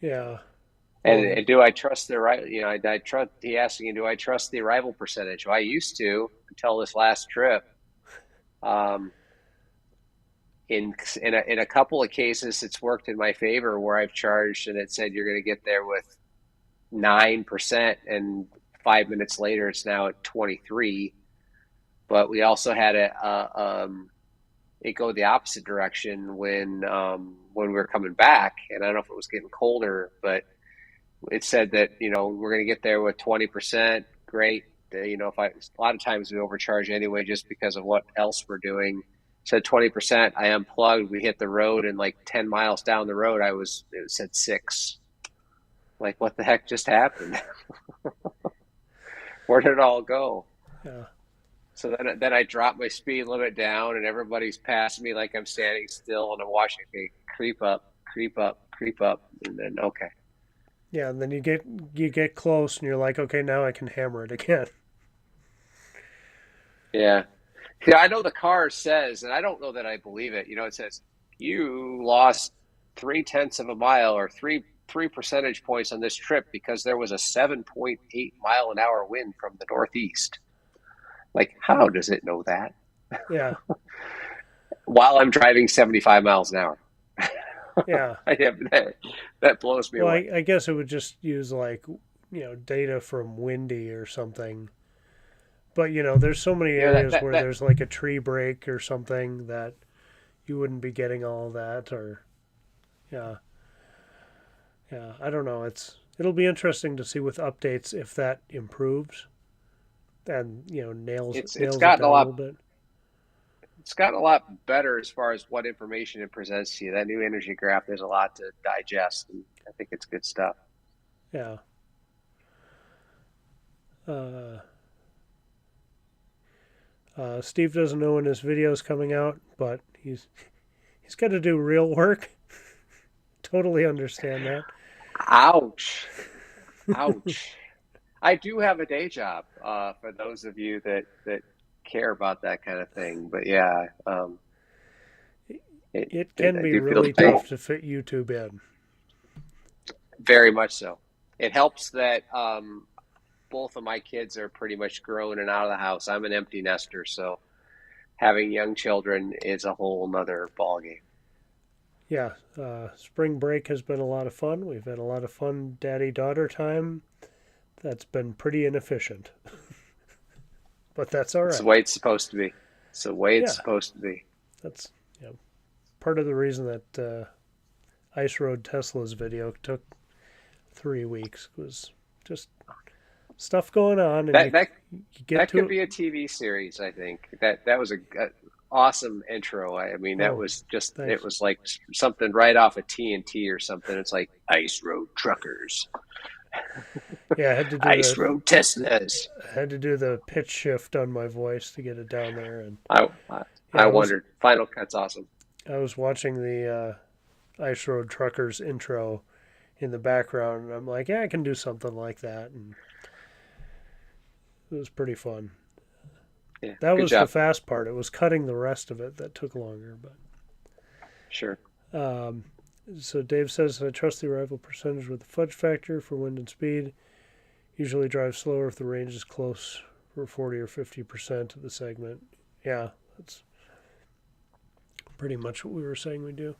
Speaker 1: Yeah. Well,
Speaker 2: And do I trust the right? I trust. He asked me, do I trust the arrival percentage? Well, I used to until this last trip. Um, in a couple of cases, it's worked in my favor where I've charged and it said you're going to get there with 9%, and 5 minutes later, it's now at 23. But we also had it go the opposite direction when we were coming back, and I don't know if it was getting colder, but it said that we're going to get there with 20%. Great. If a lot of times we overcharge anyway just because of what else we're doing. Said 20%. I unplugged. We hit the road, and like 10 miles down the road, it said 6. Like, what the heck just happened? Where did it all go?
Speaker 1: yeah.
Speaker 2: So then I drop my speed limit down, and everybody's passing me like I'm standing still, and I'm watching it creep up, creep up, creep up, and then okay.
Speaker 1: Yeah, and then you get close and you're like, okay, now I can hammer it again.
Speaker 2: Yeah. Yeah, I know the car says, and I don't know that I believe it. It says you lost 3/10 of a mile or three percentage points on this trip because there was a 7.8 mile an hour wind from the northeast. Like, how does it know that
Speaker 1: Yeah.
Speaker 2: while I'm driving 75 miles an hour?
Speaker 1: Yeah.
Speaker 2: I have that blows me
Speaker 1: Well,
Speaker 2: away.
Speaker 1: I guess it would just use like, data from Windy or something. But, there's so many
Speaker 2: That
Speaker 1: areas
Speaker 2: that
Speaker 1: where
Speaker 2: that
Speaker 1: there's like a tree break or something that you wouldn't be getting all that or yeah. Yeah, I don't know. It'll be interesting to see with updates if that improves and, nails
Speaker 2: it's
Speaker 1: nails it
Speaker 2: gotten a
Speaker 1: down a
Speaker 2: lot
Speaker 1: little bit.
Speaker 2: it's gotten a lot better as far as what information it presents to you. That new energy graph, there's a lot to digest, and I think it's good stuff.
Speaker 1: Yeah. Uh Steve doesn't know when his video's coming out, but he's got to do real work. Totally understand that.
Speaker 2: Ouch. Ouch. I do have a day job, for those of you that care about that kind of thing. But yeah,
Speaker 1: It can
Speaker 2: I
Speaker 1: be
Speaker 2: do feel the
Speaker 1: really
Speaker 2: pain.
Speaker 1: tough to fit YouTube in.
Speaker 2: Very much so. It helps that both of my kids are pretty much grown and out of the house. I'm an empty nester, so having young children is a whole nother ballgame.
Speaker 1: Yeah, spring break has been a lot of fun. We've had a lot of fun daddy daughter time. That's been pretty inefficient, but that's all
Speaker 2: It's the
Speaker 1: right.
Speaker 2: way it's supposed to be. It's the way it's
Speaker 1: Yeah,
Speaker 2: supposed to be.
Speaker 1: that's part of the reason that Ice Road Tesla's video took 3 weeks was just stuff going on, and
Speaker 2: That
Speaker 1: you
Speaker 2: that
Speaker 1: you get
Speaker 2: that
Speaker 1: to
Speaker 2: could
Speaker 1: it.
Speaker 2: be a TV series. I think that was a awesome intro. I mean, that
Speaker 1: Oh,
Speaker 2: was just it
Speaker 1: thanks.
Speaker 2: was like something right off of TNT or something. It's like Ice Road Truckers,
Speaker 1: Yeah,
Speaker 2: Ice Road Teslas.
Speaker 1: I had to do the pitch shift on my voice to get it down there, and
Speaker 2: I I,
Speaker 1: yeah,
Speaker 2: I wondered. Final Cut's awesome.
Speaker 1: I was watching the Ice Road Truckers intro, in the background. And I'm like, yeah, I can do something like that. And it was pretty fun.
Speaker 2: Yeah,
Speaker 1: That
Speaker 2: good
Speaker 1: was the
Speaker 2: job.
Speaker 1: fast part. It was cutting the rest of it that took longer.
Speaker 2: Sure.
Speaker 1: But so Dave says, I trust the arrival percentage with the fudge factor for wind and speed. Usually drive slower if the range is close for 40 or 50% of the segment. Yeah, that's pretty much what we were saying we do.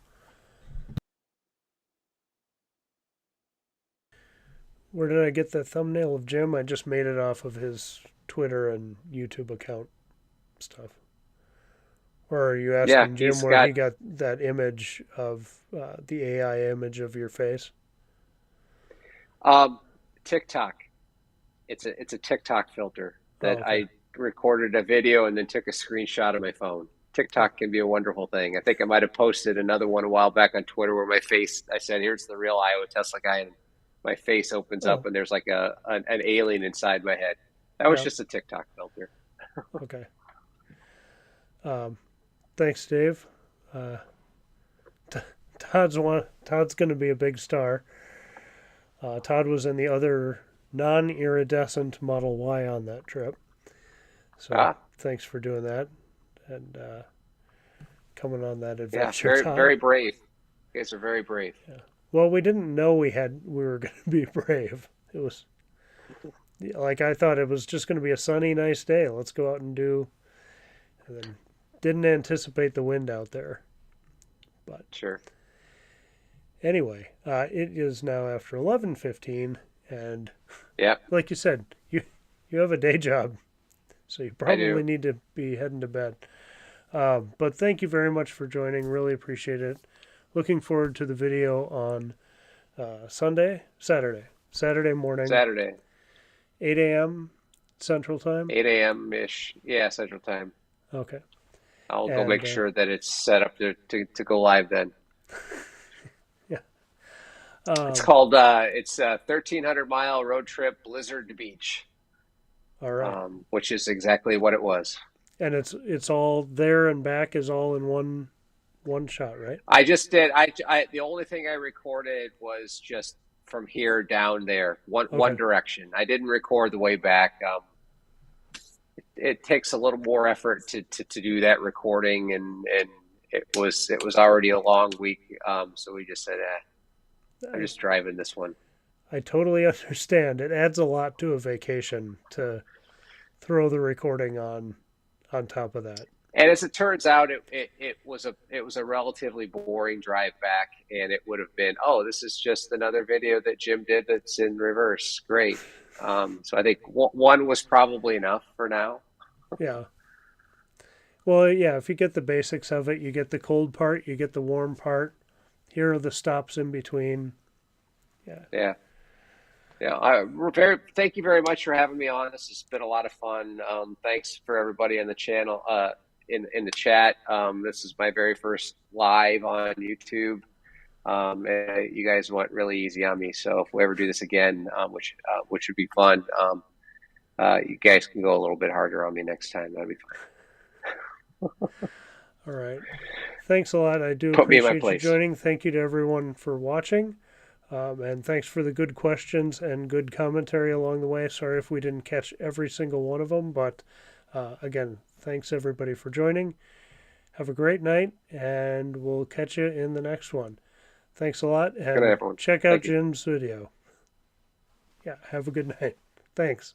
Speaker 1: Where did I get that thumbnail of Jim? I just made it off of his Twitter and YouTube account stuff. Or are you
Speaker 2: Yeah,
Speaker 1: asking Jim
Speaker 2: he's
Speaker 1: where
Speaker 2: got
Speaker 1: he got that image of the AI image of your face?
Speaker 2: um, TikTok. It's a TikTok filter
Speaker 1: Oh,
Speaker 2: that
Speaker 1: okay.
Speaker 2: I recorded a video and then took a screenshot of my phone.
Speaker 1: Oh,
Speaker 2: TikTok can be a wonderful thing. I think I might have posted another one a while back on Twitter where my face, I said, here's the real Iowa Tesla guy. And my face opens up
Speaker 1: oh,
Speaker 2: and there's like an alien inside my head. That was
Speaker 1: yeah.
Speaker 2: just a TikTok filter.
Speaker 1: Okay. Um, thanks, Dave. Uh, Todd's going to be a big star. Todd was in the other non-iridescent Model Y on that trip, so
Speaker 2: Ah,
Speaker 1: thanks for doing that and coming on that
Speaker 2: yeah,
Speaker 1: adventure,
Speaker 2: very,
Speaker 1: Todd.
Speaker 2: very brave. You guys are very brave.
Speaker 1: Yeah. Well, we didn't know we were going to be brave. It was like I thought it was just going to be a sunny, nice day. Let's go out and do, and then didn't anticipate the wind out there. But
Speaker 2: Sure.
Speaker 1: anyway, it is now after 11:15, and
Speaker 2: Yeah,
Speaker 1: like you said, you have a day job, so you
Speaker 2: I
Speaker 1: probably
Speaker 2: do.
Speaker 1: need to be heading to bed. But thank you very much for joining. Really appreciate it. Looking forward to the video on Saturday morning,
Speaker 2: Saturday,
Speaker 1: 8 a.m. Central Time.
Speaker 2: 8 a.m. ish. Yeah, Central Time.
Speaker 1: Okay,
Speaker 2: I'll go
Speaker 1: and
Speaker 2: make sure that it's set up to go live then.
Speaker 1: yeah,
Speaker 2: It's
Speaker 1: um,
Speaker 2: called it's a 1,300-mile road trip Blizzard Beach,
Speaker 1: all right.
Speaker 2: which is exactly what it was.
Speaker 1: And it's all there and back is all in one shot, right?
Speaker 2: I just did. The only thing I recorded was just from here down there, one
Speaker 1: Okay,
Speaker 2: direction. I didn't record the way back. It takes a little more effort to do that recording, and it was already a long week. So we just said, I'm
Speaker 1: I
Speaker 2: just driving this one.
Speaker 1: I totally understand. It adds a lot to a vacation to throw the recording on top of that.
Speaker 2: And as it turns out, it was a relatively boring drive back, and it would have been, oh, this is just another video that Jim did that's in reverse. Great. So I think one was probably enough for now.
Speaker 1: Yeah. Well, yeah, if you get the basics of it, you get the cold part, you get the warm part. Here are the stops in between. Yeah.
Speaker 2: Yeah, yeah. Thank you very much for having me on. This has been a lot of fun. Thanks for everybody on the channel, in the chat. This is my very first live on YouTube. And you guys went really easy on me. So if we ever do this again, which would be fun, you guys can go a little bit harder on me next time. That'd be fun.
Speaker 1: All right. Thanks a lot. I do
Speaker 2: Put me in my
Speaker 1: appreciate you
Speaker 2: place.
Speaker 1: joining. Thank you to everyone for watching. And thanks for the good questions and good commentary along the way. Sorry if we didn't catch every single one of them, but again, thanks everybody for joining. Have a great night, and we'll catch you in the next one. Thanks a lot,
Speaker 2: Good night,
Speaker 1: and
Speaker 2: everyone.
Speaker 1: check out
Speaker 2: Thank you.
Speaker 1: Jim's video. Yeah, have a good night. Thanks.